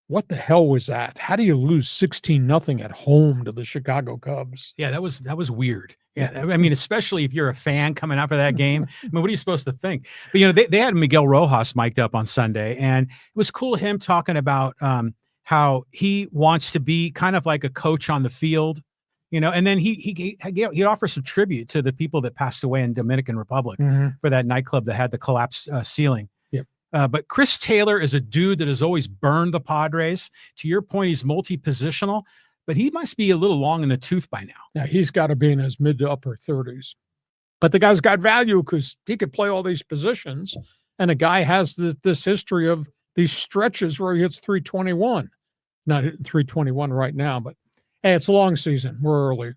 S2: What the hell was that? How do you lose 16-0 at home to the Chicago Cubs?
S3: Yeah, that was weird. Yeah, I mean, especially if you're a fan coming out for that game. I mean, what are you supposed to think? But, they had Miguel Rojas mic'd up on Sunday, and it was cool him talking about how he wants to be kind of like a coach on the field, and then he'd offer some tribute to the people that passed away in Dominican Republic for that nightclub that had the collapsed ceiling.
S2: Yep.
S3: But Chris Taylor is a dude that has always burned the Padres. To your point, he's multi-positional, but he must be a little long in the tooth by now.
S2: Yeah, he's got to be in his mid to upper 30s. But the guy's got value because he could play all these positions, and a guy has this history of these stretches where he hits 321. Not hitting 321 right now, but hey, it's a long season. We're early.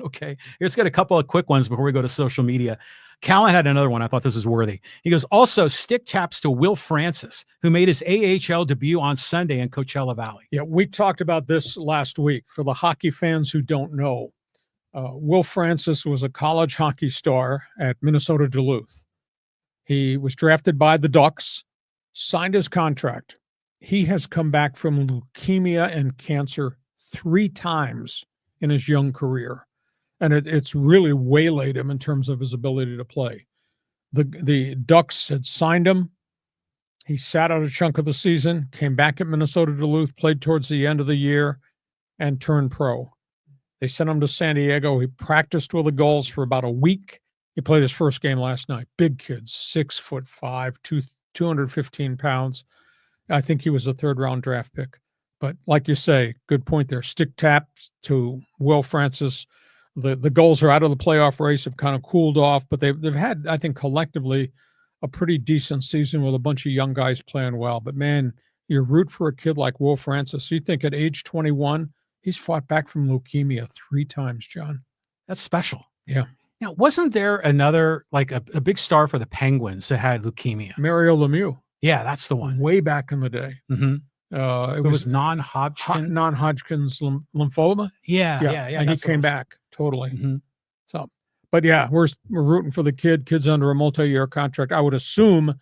S3: Okay. Let's get a couple of quick ones before we go to social media. Callan had another one. I thought this was worthy. He goes, also stick taps to Will Francis, who made his AHL debut on Sunday in Coachella Valley.
S2: Yeah, we talked about this last week. For the hockey fans who don't know, Will Francis was a college hockey star at Minnesota Duluth. He was drafted by the Ducks, signed his contract. He has come back from leukemia and cancer 3 times in his young career. And it's really waylaid him in terms of his ability to play. The Ducks had signed him. He sat out a chunk of the season, came back at Minnesota Duluth, played towards the end of the year, and turned pro. They sent him to San Diego. He practiced with the Gulls for about a week. He played his first game last night. Big kid, 6'5", 215 pounds. I think he was a 3rd-round draft pick. But like you say, good point there. Stick taps to Will Francis. The Gulls are out of the playoff race, have kind of cooled off, but they've had, I think, collectively a pretty decent season with a bunch of young guys playing well. But, man, you root for a kid like Will Francis. You think at age 21, he's fought back from leukemia 3 times, John.
S3: That's special.
S2: Yeah.
S3: Now, wasn't there another, like a big star for the Penguins that had leukemia?
S2: Mario Lemieux.
S3: Yeah, that's the one.
S2: Way back in the day.
S3: Mm-hmm. It was non-Hodgkin's.
S2: Non-Hodgkin's lymphoma.
S3: Yeah.
S2: And he came back totally.
S3: Mm-hmm.
S2: So, but yeah, we're rooting for the kid. Kid's under a multi-year contract. I would assume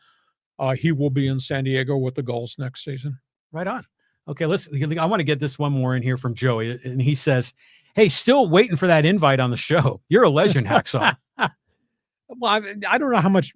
S2: he will be in San Diego with the Gulls next season.
S3: Right on. Okay, I want to get this one more in here from Joey, and he says, "Hey, still waiting for that invite on the show. You're a legend, Hacksaw."
S2: Well, I don't know how much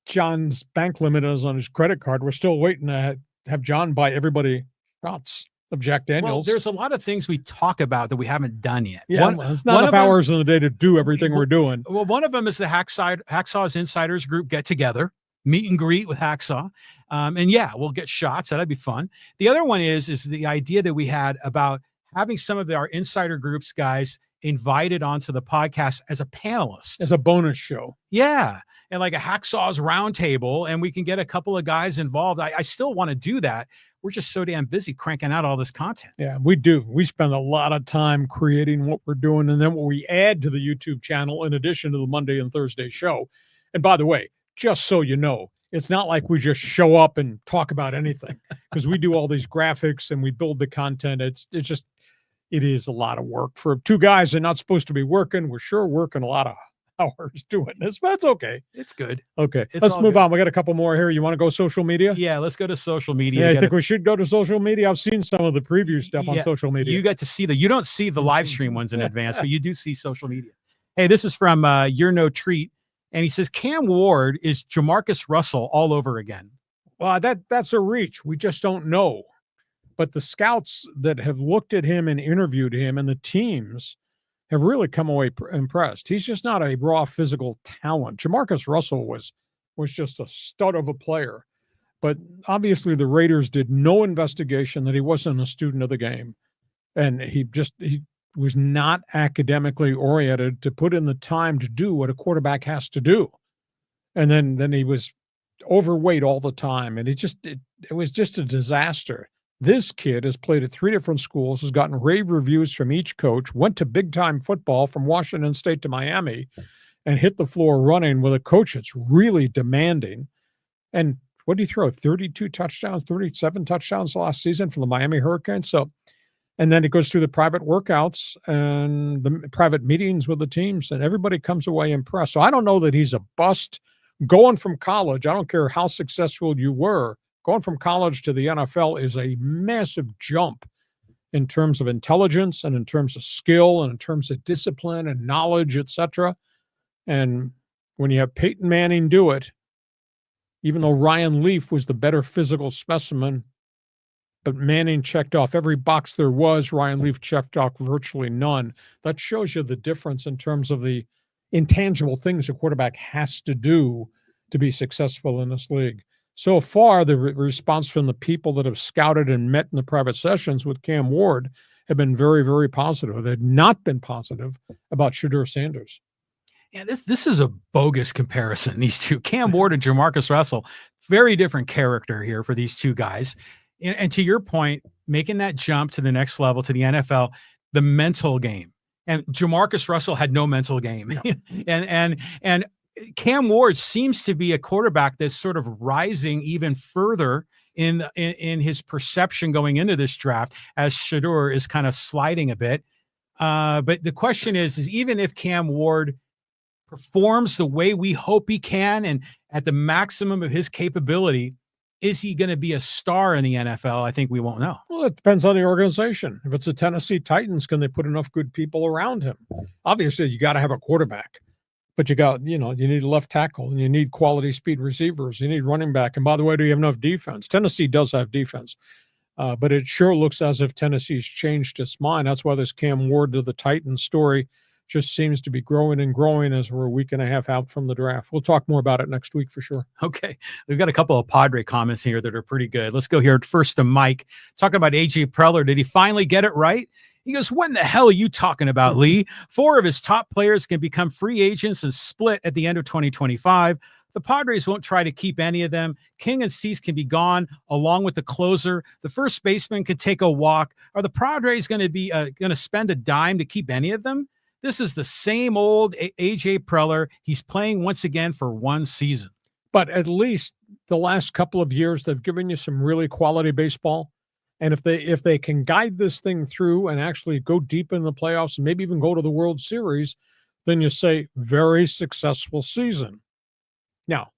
S2: John's bank limit is on his credit card. We're still waiting to have John buy everybody shots of Jack Daniels.
S3: Well, there's a lot of things we talk about that we haven't done yet.
S2: Yeah, it's not enough hours in the day to do everything we're doing.
S3: Well, one of them is the Hacksaw's Insiders Group get together, meet and greet with Hacksaw. And yeah, we'll get shots. That'd be fun. The other one is the idea that we had about having some of our insider groups guys invited onto the podcast as a panelist.
S2: As a bonus show.
S3: Yeah. And like a Hacksaw's roundtable, and we can get a couple of guys involved. I still want to do that. We're just so damn busy cranking out all this content.
S2: Yeah, we do. We spend a lot of time creating what we're doing, and then what we add to the YouTube channel in addition to the Monday and Thursday show. And by the way, just so you know, it's not like we just show up and talk about anything, because we do all these graphics and we build the content. It is a lot of work for 2 guys that are not supposed to be working. We're sure working a lot of hours doing this, but it's okay.
S3: It's good.
S2: Okay, let's move on. We got a couple more here. You want to go social media?
S3: Yeah, let's go to social media.
S2: Yeah, I think we should go to social media. I've seen some of the preview stuff on social media.
S3: You got to see you don't see the live stream ones in advance, but you do see social media. Hey, this is from You're No Treat, and he says Cam Ward is Jamarcus Russell all over again.
S2: Well, that's a reach. We just don't know. But the scouts that have looked at him and interviewed him, and the teams have really come away impressed. He's just not a raw physical talent. Jamarcus Russell was just a stud of a player. But obviously the Raiders did no investigation that he wasn't a student of the game. And he was not academically oriented to put in the time to do what a quarterback has to do. And then he was overweight all the time. And it was just a disaster. This kid has played at 3 different schools, has gotten rave reviews from each coach, went to big-time football from Washington State to Miami, and hit the floor running with a coach that's really demanding. And what did he throw? 32 touchdowns, 37 touchdowns last season from the Miami Hurricanes. So, and then he goes through the private workouts and the private meetings with the teams, and everybody comes away impressed. So I don't know that he's a bust. Going from college, I don't care how successful you were, Going from college to the NFL is a massive jump in terms of intelligence and in terms of skill and in terms of discipline and knowledge, etc. And when you have Peyton Manning do it, even though Ryan Leaf was the better physical specimen, but Manning checked off every box there was, Ryan Leaf checked off virtually none. That shows you the difference in terms of the intangible things a quarterback has to do to be successful in this league. So far, the response from the people that have scouted and met in the private sessions with Cam Ward have been very, very positive. They've not been positive about Shedeur Sanders.
S3: Yeah, this is a bogus comparison, these two. Cam Ward and Jamarcus Russell, very different character here for these two guys. And to your point, making that jump to the next level, to the NFL, the mental game. And Jamarcus Russell had no mental game. No. and Cam Ward seems to be a quarterback that's sort of rising even further in his perception going into this draft, as Shedeur is kind of sliding a bit. But the question is even if Cam Ward performs the way we hope he can and at the maximum of his capability, is he going to be a star in the NFL? I think we won't know.
S2: Well, it depends on the organization. If it's the Tennessee Titans, can they put enough good people around him? Obviously, you got to have a quarterback, but you need a left tackle and you need quality speed receivers. You need running back. And by the way, do you have enough defense? Tennessee does have defense, but it sure looks as if Tennessee's changed its mind. That's why this Cam Ward to the Titans story just seems to be growing and growing as we're a week and a half out from the draft. We'll talk more about it next week for sure.
S3: Okay. We've got a couple of Padre comments here that are pretty good. Let's go here first to Mike. Talking about AJ Preller. Did he finally get it right? He goes, what in the hell are you talking about, Lee? 4 of his top players can become free agents and split at the end of 2025. The Padres won't try to keep any of them. King and Cease can be gone along with the closer. The first baseman can take a walk. Are the Padres going to spend a dime to keep any of them? This is the same old AJ Preller. He's playing once again for one season.
S2: But at least the last couple of years, they've given you some really quality baseball. And if they can guide this thing through and actually go deep in the playoffs and maybe even go to the World Series, then you say very successful season. Now,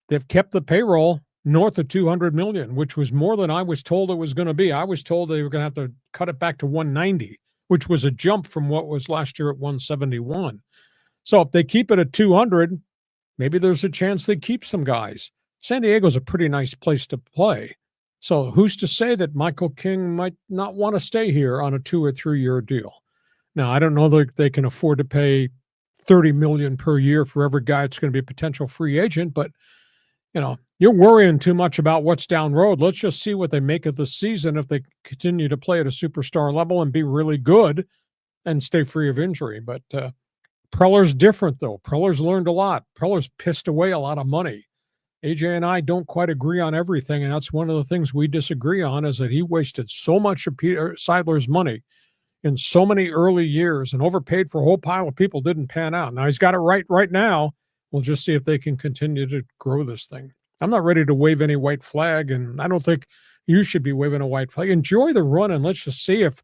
S2: they've kept the payroll north of $200 million, which was more than I was told it was going to be. I was told they were going to have to cut it back to $190. Which was a jump from what was last year at 171. So if they keep it at 200, maybe there's a chance they keep some guys. San Diego's a pretty nice place to play. So who's to say that Michael King might not want to stay here on a 2 or 3 year deal? Now, I don't know that they can afford to pay $30 million per year for every guy that's going to be a potential free agent, but you're worrying too much about what's down road. Let's just see what they make of the season if they continue to play at a superstar level and be really good and stay free of injury. But Preller's different, though. Preller's learned a lot. Preller's pissed away a lot of money. AJ and I don't quite agree on everything, and that's one of the things we disagree on, is that he wasted so much of Peter Seidler's money in so many early years and overpaid for a whole pile of people didn't pan out. Now, he's got it right now. We'll just see if they can continue to grow this thing. I'm not ready to wave any white flag, and I don't think you should be waving a white flag. Enjoy the run, and let's just see if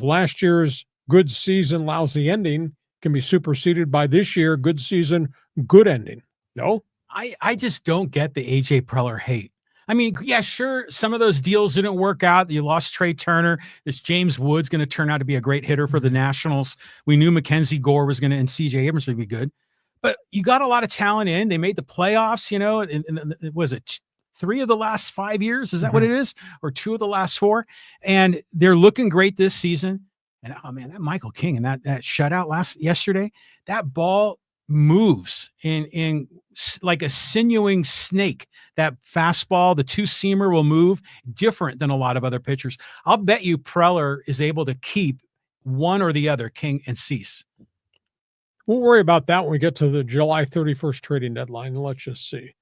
S2: last year's good season, lousy ending can be superseded by this year, good season, good ending. No?
S3: I just don't get the AJ Preller hate. I mean, yeah, sure, some of those deals didn't work out. You lost Trey Turner. This James Wood's going to turn out to be a great hitter for the Nationals. We knew Mackenzie Gore was going to, and CJ Abrams would be good. But you got a lot of talent in. They made the playoffs, and was it 3 of the last 5 years? Is that what it is? Or 2 of the last 4? And they're looking great this season. And, oh, man, that Michael King and that shutout yesterday, that ball moves in like a sinewing snake. That fastball, the 2-seamer will move different than a lot of other pitchers. I'll bet you Preller is able to keep one or the other, King and Cease.
S2: We'll worry about that when we get to the July 31st trading deadline. Let's just see.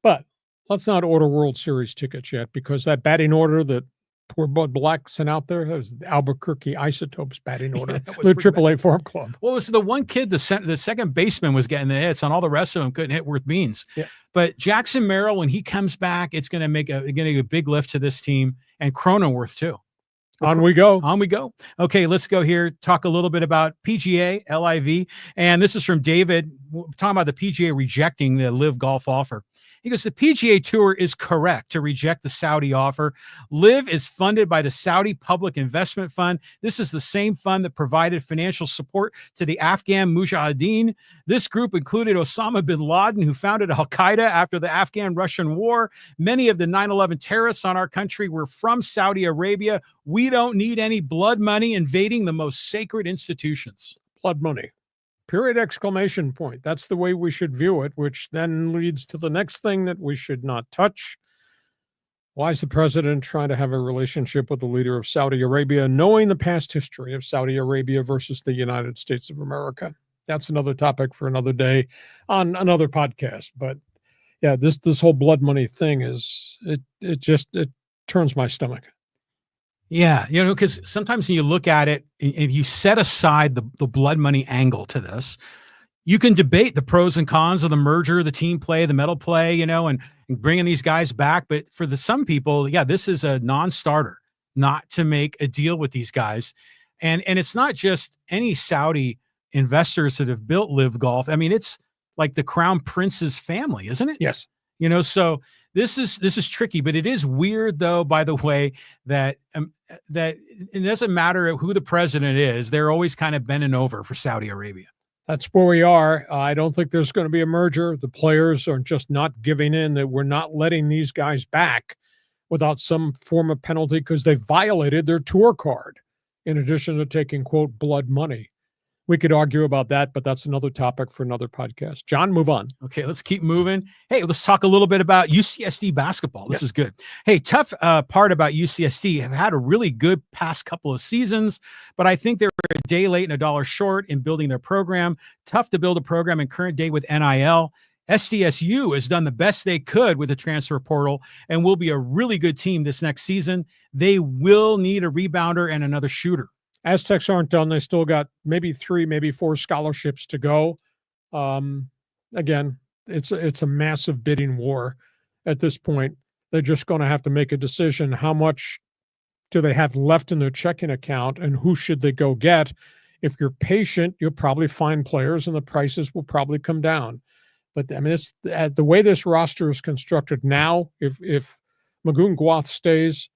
S2: But let's not order World Series tickets yet, because that batting order that poor Bud Black sent out there, that was the Albuquerque Isotopes batting order. The AAA Farm Club.
S3: Well, it was the one kid, the second baseman was getting the hits, and all the rest of them couldn't hit worth beans. Yeah. But Jackson Merrill, when he comes back, it's going to make a big lift to this team, and Cronenworth too.
S2: On we go.
S3: On we go. Okay, let's go here. Talk a little bit about PGA, LIV. And this is from David, talking about the PGA rejecting the LIV Golf offer. He goes, the PGA Tour is correct to reject the Saudi offer. LIV is funded by the Saudi Public Investment Fund. This is the same fund that provided financial support to the Afghan Mujahideen. This group included Osama bin Laden, who founded al-Qaeda after the Afghan-Russian war. Many of the 9/11 terrorists on our country were from Saudi Arabia. We don't need any blood money invading the most sacred institutions.
S2: Blood money. Period, exclamation point. That's the way we should view it, which then leads to the next thing that we should not touch. Why is the president trying to have a relationship with the leader of Saudi Arabia, knowing the past history of Saudi Arabia versus the United States of America? That's another topic for another day on another podcast. But yeah, this whole blood money thing is, it turns my stomach.
S3: Yeah, because sometimes when you look at it, if you set aside the blood money angle to this, you can debate the pros and cons of the merger, the team play, the medal play, and bringing these guys back. But for some people, yeah, this is a non-starter not to make a deal with these guys. And it's not just any Saudi investors that have built Live Golf. I mean, it's like the Crown Prince's family, isn't it?
S2: Yes.
S3: So this is tricky, but it is weird, though, by the way, that it doesn't matter who the president is. They're always kind of bending over for Saudi Arabia.
S2: That's where we are. I don't think there's going to be a merger. The players are just not giving in, that we're not letting these guys back without some form of penalty because they violated their tour card, in addition to taking, quote, blood money. We could argue about that, but that's another topic for another podcast. John, move on.
S3: Okay, let's keep moving. Hey, let's talk a little bit about UCSD basketball. This is good. Hey, tough part about UCSD, have had a really good past couple of seasons, but I think they're a day late and a dollar short in building their program. Tough to build a program in current day with NIL. SDSU has done the best they could with the transfer portal and will be a really good team this next season. They will need a rebounder and another shooter.
S2: Aztecs aren't done. They still got maybe 3, maybe 4 scholarships to go. Again, it's a massive bidding war at this point. They're just going to have to make a decision. How much do they have left in their checking account, and who should they go get? If you're patient, you'll probably find players, and the prices will probably come down. But I mean, it's the way this roster is constructed now. If Magoon Gwath stays,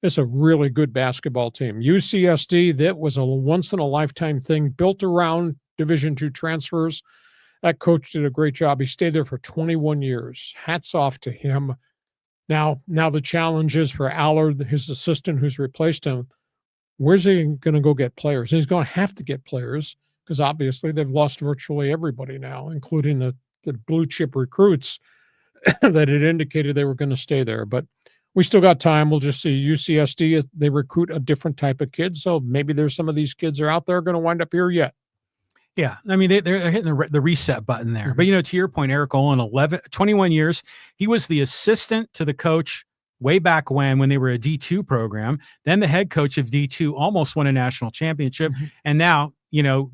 S2: it's a really good basketball team. UCSD, that was a once-in-a-lifetime thing built around Division II transfers. That coach did a great job. He stayed there for 21 years. Hats off to him. Now the challenge is for Allard, his assistant who's replaced him. Where's he going to go get players? And he's going to have to get players because obviously they've lost virtually everybody now, including the blue-chip recruits that had indicated they were going to stay there. But we still got time. We'll just see. UCSD, they recruit a different type of kid, so maybe there's some of these kids are out there going to wind up here yet.
S3: Yeah, I mean, they're hitting the reset button there. But, to your point, Eric Olin, 21 years, he was the assistant to the coach way back when they were a D2 program, then the head coach of D2, almost won a national championship, and now,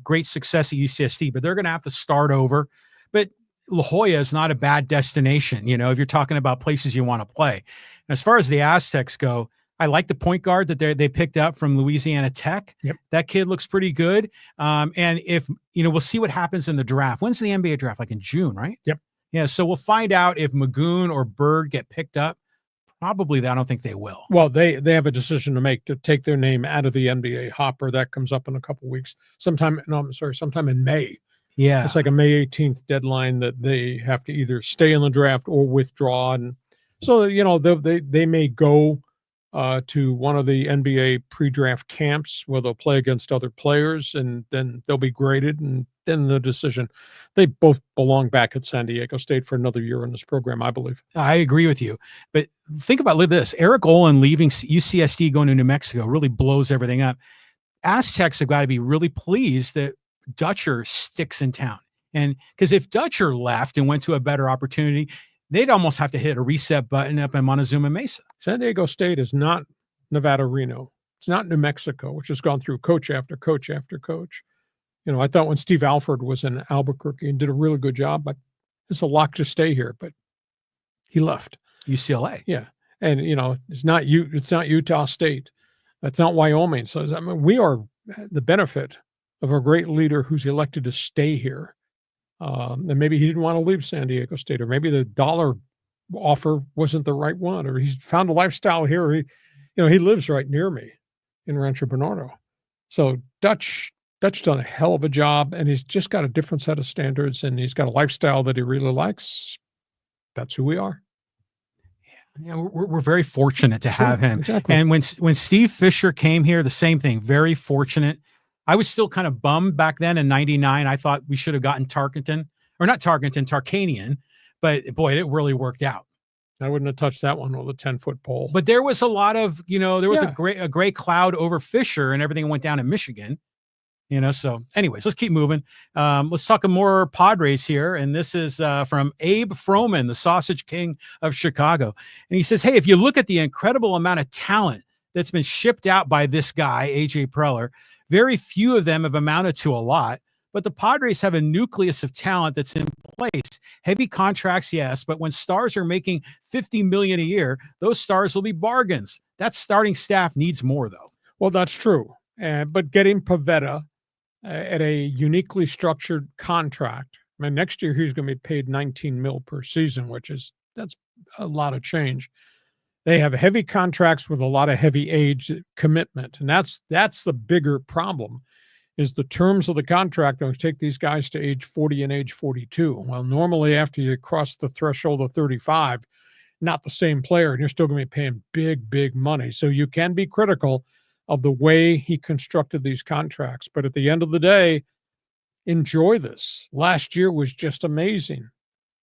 S3: great success at UCSD, but they're going to have to start over. But La Jolla is not a bad destination, if you're talking about places you want to play. As far as the Aztecs go, I like the point guard that they picked up from Louisiana Tech.
S2: Yep.
S3: That kid looks pretty good. And if, we'll see what happens in the draft. When's the NBA draft? Like in June, right?
S2: Yep.
S3: Yeah. So we'll find out if Magoon or Bird get picked up. Probably, I don't think they will.
S2: Well, they have a decision to make to take their name out of the NBA hopper. That comes up in a couple weeks. Sometime in May.
S3: Yeah.
S2: It's like a May 18th deadline that they have to either stay in the draft or withdraw. And so, they may go to one of the NBA pre-draft camps where they'll play against other players, and then they'll be graded, and then the decision. They both belong back at San Diego State for another year in this program, I believe.
S3: I agree with you. But think about this. Eric Olin leaving UCSD, going to New Mexico, really blows everything up. Aztecs have got to be really pleased that Dutcher sticks in town. And because if Dutcher left and went to a better opportunity, they'd almost have to hit a reset button up in Montezuma Mesa.
S2: San Diego State is not Nevada Reno. It's not New Mexico, which has gone through coach after coach after coach. I thought when Steve Alford was in Albuquerque and did a really good job, but it's a lock to stay here, but he left.
S3: UCLA.
S2: Yeah. And, it's not Utah State. That's not Wyoming. So, we are the benefit of a great leader who's elected to stay here. And maybe he didn't want to leave San Diego State, or maybe the dollar offer wasn't the right one, or he's found a lifestyle here. He lives right near me in Rancho Bernardo. So Dutch done a hell of a job, and he's just got a different set of standards, and he's got a lifestyle that he really likes. That's who we are.
S3: Yeah, we're very fortunate to have him.
S2: Exactly.
S3: And when Steve Fisher came here, the same thing. Very fortunate. I was still kind of bummed back then in '99. I thought we should have gotten Tarkanian, but boy, it really worked out.
S2: I wouldn't have touched that one with a 10-foot pole.
S3: But there was a lot of, there was a gray cloud over Fisher, and everything went down in Michigan. So anyways, let's keep moving. Let's talk more Padres here. And this is from Abe Froman, the Sausage King of Chicago. And he says, hey, if you look at the incredible amount of talent that's been shipped out by this guy, AJ Preller, very few of them have amounted to a lot, but the Padres have a nucleus of talent that's in place. Heavy contracts, yes, but when stars are making $50 million a year, those stars will be bargains. That starting staff needs more, though.
S2: Well, that's true. But getting Pivetta at a uniquely structured contract. I mean, next year he's going to be paid $19 million per season, that's a lot of change. They have heavy contracts with a lot of heavy age commitment, and that's the bigger problem. Is the terms of the contract that would take these guys to age 40 and age 42. Well, normally after you cross the threshold of 35, not the same player, and you're still going to be paying big money. So you can be critical of the way he constructed these contracts. But at the end of the day, enjoy this. Last year was just amazing.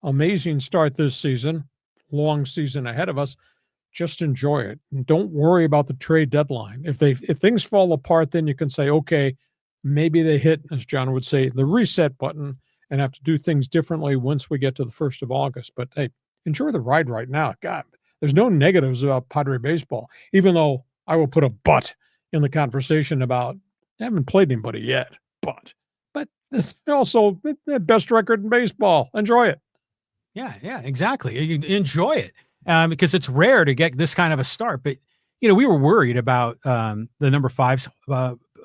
S2: Amazing start this season. Long season ahead of us. Just enjoy it. And don't worry about the trade deadline. If things fall apart, then you can say, okay, maybe they hit, as John would say, the reset button and have to do things differently once we get to the 1st of August. But hey, enjoy the ride right now. God, there's no negatives about Padre baseball, even though I will put a but in the conversation about I haven't played anybody yet, but it's also the best record in baseball. Enjoy it.
S3: Yeah, exactly. You enjoy it because it's rare to get this kind of a start. But, we were worried about the number 5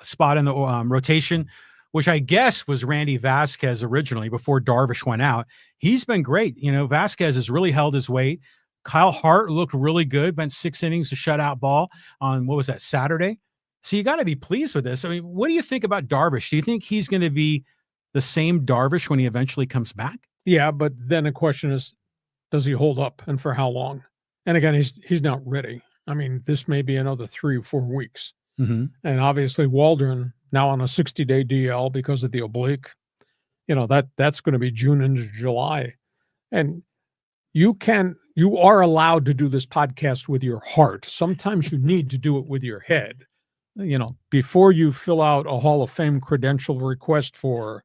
S3: spot in the rotation, which I guess was Randy Vasquez originally before Darvish went out. He's been great. Vasquez has really held his weight. Kyle Hart looked really good, went 6 innings of shutout ball on, what was that, Saturday? So you got to be pleased with this. I mean, what do you think about Darvish? Do you think he's going to be the same Darvish when he eventually comes back?
S2: Yeah, but then the question is, does he hold up and for how long? And again, he's not ready. I mean, this may be another 3 or 4 weeks.
S3: Mm-hmm.
S2: And obviously Waldron now on a 60-day DL because of the oblique. That's going to be June into July. And you are allowed to do this podcast with your heart. Sometimes you need to do it with your head. Before you fill out a Hall of Fame credential request for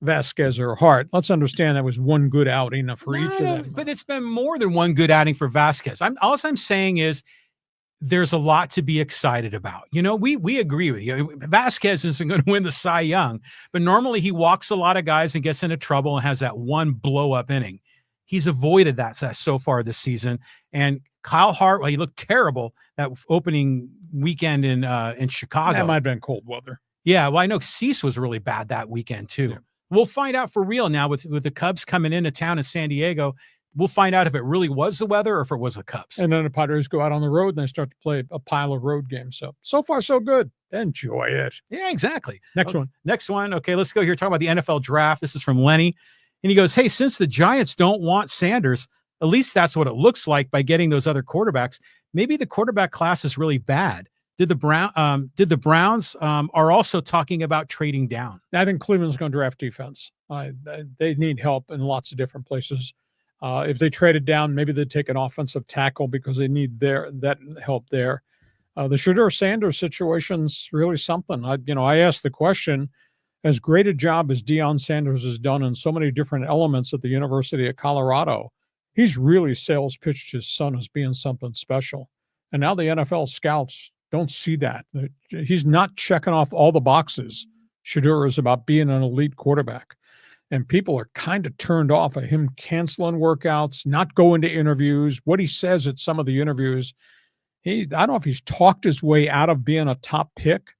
S2: Vasquez or Hart, let's understand that was one good outing for each of them.
S3: But it's been more than one good outing for Vasquez. All I'm saying is there's a lot to be excited about. We agree with you. Vasquez isn't going to win the Cy Young, but normally he walks a lot of guys and gets into trouble and has that one blow-up inning. He's avoided that so far this season. And Kyle Hart, well, he looked terrible that opening weekend in Chicago.
S2: That might have been cold weather.
S3: Yeah, well, I know Cease was really bad that weekend too. Yeah. We'll find out for real now with the Cubs coming into town in San Diego. We'll find out if it really was the weather or if it was the Cubs.
S2: And then the Padres go out on the road and they start to play a pile of road games. So far, so good. Enjoy it.
S3: Yeah, exactly.
S2: Next one.
S3: Okay, let's go here. Talk about the NFL draft. This is from Lenny. And he goes, hey, since the Giants don't want Sanders, at least that's what it looks like by getting those other quarterbacks. Maybe the quarterback class is really bad. Did the Browns are also talking about trading down?
S2: I think Cleveland's going to draft defense. They need help in lots of different places. If they traded down, maybe they'd take an offensive tackle because they need that help there. The Shedeur Sanders situation's really something. I asked the question, as great a job as Deion Sanders has done in so many different elements at the University of Colorado, he's really sales pitched his son as being something special. And now the NFL scouts don't see that. He's not checking off all the boxes. Shedeur is about being an elite quarterback. And people are kind of turned off of him canceling workouts, not going to interviews, what he says at some of the interviews. I don't know if he's talked his way out of being a top pick,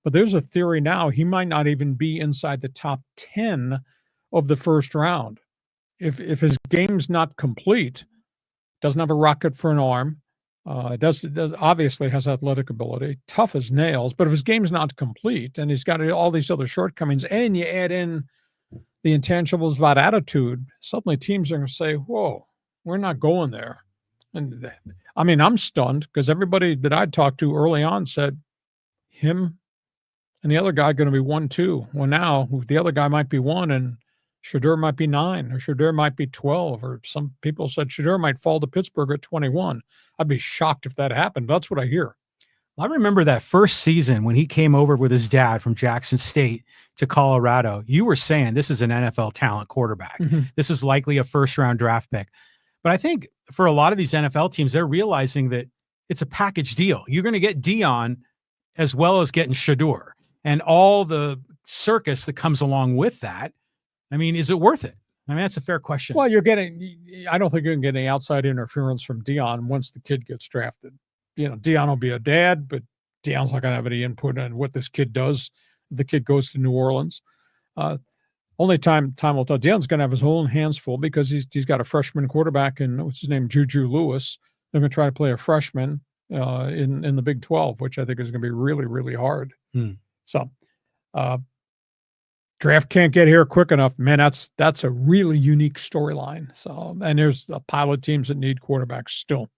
S2: but there's a theory now he might not even be inside the top 10 of the first round. If his game's not complete, doesn't have a rocket for an arm. Does obviously has athletic ability, tough as nails, but if his game's not complete and he's got all these other shortcomings, and you add in the intangibles about attitude, suddenly teams are going to say, whoa, we're not going there. And I mean, I'm stunned because everybody that I talked to early on said him and the other guy going to be 1-2. Well, now the other guy might be 1 and Shedeur might be 9 or Shedeur might be 12, or some people said Shedeur might fall to Pittsburgh at 21. I'd be shocked if that happened. That's what I hear.
S3: I remember that first season when he came over with his dad from Jackson State to Colorado. You were saying this is an NFL talent quarterback.
S2: Mm-hmm.
S3: This is likely a first-round draft pick. But I think for a lot of these NFL teams, they're realizing that it's a package deal. You're going to get Dion as well as getting Shedeur and all the circus that comes along with that. I mean, is it worth it? I mean, that's a fair question.
S2: Well, I don't think you can get any outside interference from Dion once the kid gets drafted. Dion will be a dad, but Dion's not going to have any input on what this kid does. The kid goes to New Orleans. Only time will tell. Dion's going to have his own hands full because he's got a freshman quarterback in, what's his name, Juju Lewis. They're going to try to play a freshman in the Big 12, which I think is going to be really, really hard. So draft can't get here quick enough. Man, that's a really unique storyline. So, and there's a pile of teams that need quarterbacks still.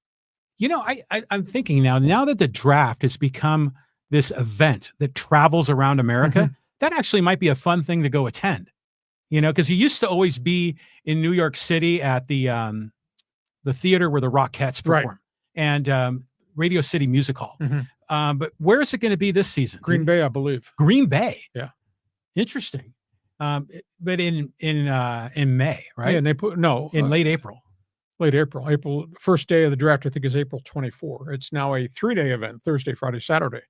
S3: I'm thinking now that the draft has become this event that travels around America, that actually might be a fun thing to go attend. Because you used to always be in New York City at the theater where the Rockettes perform, and Radio City Music Hall. But where is it going to be this season?
S2: Green Bay, I believe.
S3: Green Bay.
S2: Yeah.
S3: Interesting. But in May, right?
S2: Yeah, and they put
S3: in late April.
S2: Late April. First day of the draft, I think, is April 24. It's now a 3-day event: Thursday, Friday, Saturday.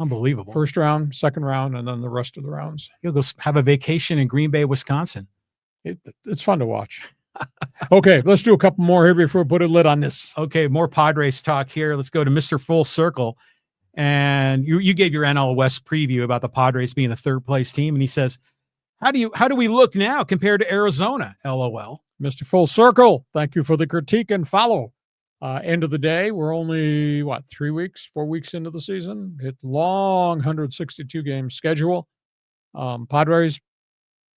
S3: Unbelievable.
S2: First round, second round, and then the rest of the rounds.
S3: You'll go have a vacation in Green Bay, Wisconsin.
S2: It's fun to watch. Okay, let's do a couple more here before we put a lid on this.
S3: Okay, more Padres talk here. Let's go to Mr. Full Circle. And you gave your NL West preview about the Padres being a third place team. And he says, how do we look now compared to Arizona? LOL.
S2: Mr. Full Circle, thank you for the critique and follow. End of the day, we're only, 4 weeks into the season. It's long 162 game schedule. Padres,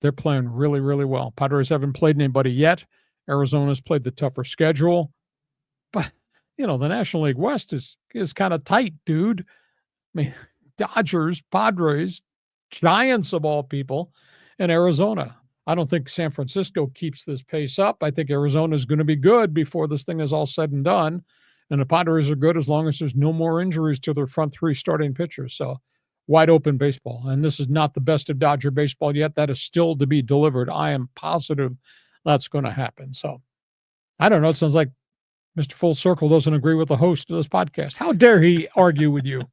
S2: they're playing really, really well. Padres haven't played anybody yet. Arizona's played the tougher schedule. But, the National League West is kind of tight, dude. I mean, Dodgers, Padres, Giants of all people, and Arizona. I don't think San Francisco keeps this pace up. I think Arizona is going to be good before this thing is all said and done. And the Padres are good as long as there's no more injuries to their front three starting pitchers. So wide open baseball. And this is not the best of Dodger baseball yet. That is still to be delivered. I am positive that's going to happen. So I don't know. It sounds like Mr. Full Circle doesn't agree with the host of this podcast. How dare he argue with you?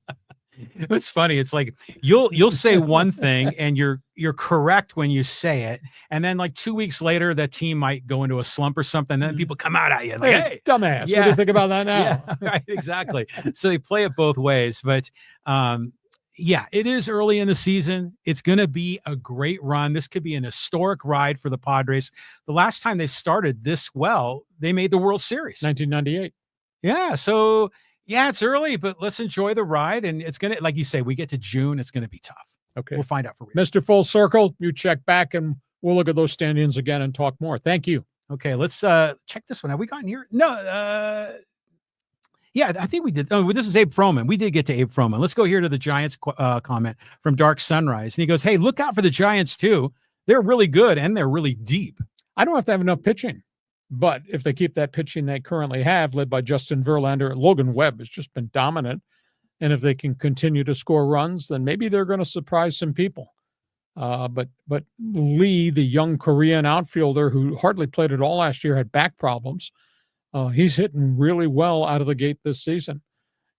S3: It's funny. It's like you'll say one thing and you're correct when you say it, and then like 2 weeks later, that team might go into a slump or something. And then people come out at you like, "Hey,
S2: dumbass! What do you think about that now?"
S3: Yeah, right, exactly. So they play it both ways, but it is early in the season. It's going to be a great run. This could be an historic ride for the Padres. The last time they started this well, they made the World Series,
S2: 1998.
S3: Yeah, so. Yeah, it's early, but let's enjoy the ride. And it's going to, like you say, we get to June, it's going to be tough.
S2: Okay.
S3: We'll find out for real.
S2: Mr. Full Circle, you check back and we'll look at those stand-ins again and talk more. Thank you.
S3: Okay, let's check this one. Have we gotten here? No. Yeah, I think we did. Oh, this is Abe Froman. We did get to Abe Froman. Let's go here to the Giants comment from Dark Sunrise. And he goes, hey, look out for the Giants too. They're really good and they're really deep.
S2: I don't have to have enough pitching. But if they keep that pitching they currently have, led by Justin Verlander, Logan Webb has just been dominant. And if they can continue to score runs, then maybe they're going to surprise some people. But Lee, the young Korean outfielder who hardly played at all last year, had back problems. He's hitting really well out of the gate this season.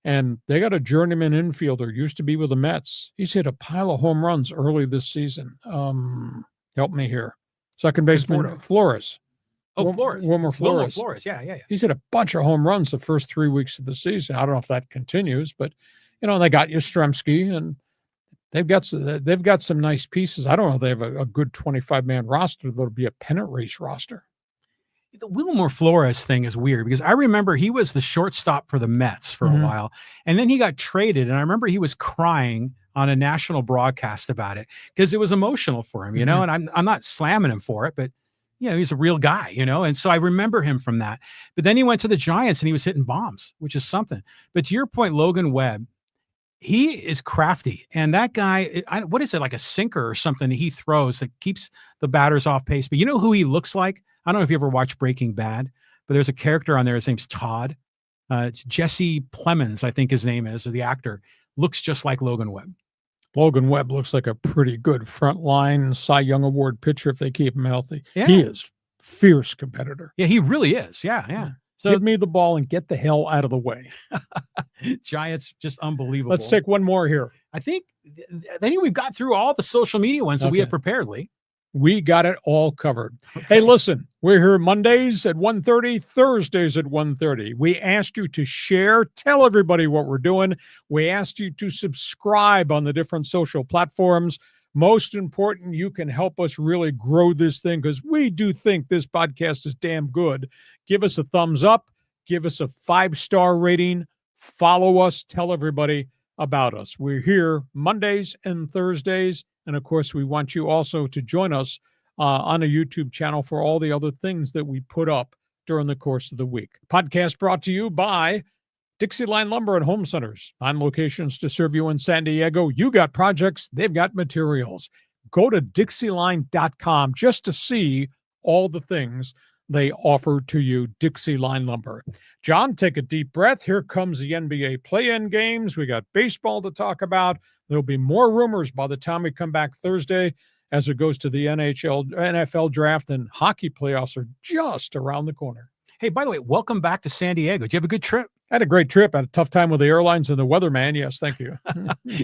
S2: And they got a journeyman infielder, used to be with the Mets. He's hit a pile of home runs early this season. Help me here. Second baseman, Flores.
S3: Oh, Flores.
S2: Wilmer Flores.
S3: Flores. Yeah.
S2: He's hit a bunch of home runs the first 3 weeks of the season. I don't know if that continues, but they got Yastrzemski, and they've got some nice pieces. I don't know if they have a good 25-man roster that'll be a pennant race roster.
S3: The Wilmer Flores thing is weird because I remember he was the shortstop for the Mets for a while, and then he got traded. And I remember he was crying on a national broadcast about it because it was emotional for him, you know, and I'm not slamming him for it, but you know, he's a real guy, you know, and so I remember him from that. But then he went to the Giants and he was hitting bombs, which is something. But to your point, Logan Webb, he is crafty, and that guy, what is it, like a sinker or something that he throws that keeps the batters off pace? But you know who he looks like? I don't know if you ever watched Breaking Bad, but there's a character on there. His name's Todd. It's Jesse Plemons, I think his name is, the actor. Looks just like Logan Webb.
S2: Logan Webb looks like a pretty good frontline Cy Young Award pitcher if they keep him healthy.
S3: Yeah.
S2: He is fierce competitor.
S3: Yeah, he really is. Yeah.
S2: So give me the ball and get the hell out of the way.
S3: Giants, just unbelievable.
S2: Let's take one more here.
S3: I think we've got through all the social media ones that we had prepared, Lee.
S2: We got it all covered. Okay. Hey, listen, we're here Mondays at 1:30, Thursdays at 1:30. We asked you to share, tell everybody what we're doing. We asked you to subscribe on the different social platforms. Most important, you can help us really grow this thing because we do think this podcast is damn good. Give us a thumbs up. Give us a 5-star rating. Follow us. Tell everybody about us. We're here Mondays and Thursdays. And, of course, we want you also to join us on a YouTube channel for all the other things that we put up during the course of the week. Podcast brought to you by Dixie Line Lumber and Home Centers. On locations to serve you in San Diego. You got projects, they've got materials. Go to DixieLine.com just to see all the things they offer to you. Dixie Line Lumber. John, take a deep breath. Here comes the NBA play-in games. We got baseball to talk about. There'll be more rumors by the time we come back Thursday as it goes to the NFL draft, and hockey playoffs are just around the corner.
S3: Hey, by the way, welcome back to San Diego. Did you have a good trip?
S2: I had a great trip. I had a tough time with the airlines and the weatherman. Yes, thank you.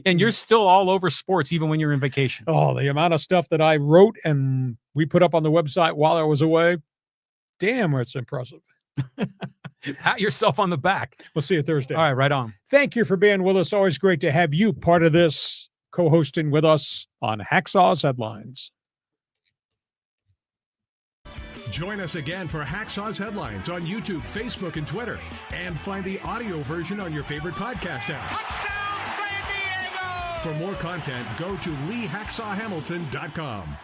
S3: And you're still all over sports even when you're in vacation.
S2: Oh, the amount of stuff that I wrote and we put up on the website while I was away. Damn, it's impressive.
S3: Pat yourself on the back.
S2: We'll see you Thursday.
S3: All right, right on.
S2: Thank you for being with us. Always great to have you part of this, co-hosting with us on Hacksaw's Headlines.
S1: Join us again for Hacksaw's Headlines on YouTube, Facebook, and Twitter. And find the audio version on your favorite podcast apps. For more content, go to LeeHacksawHamilton.com.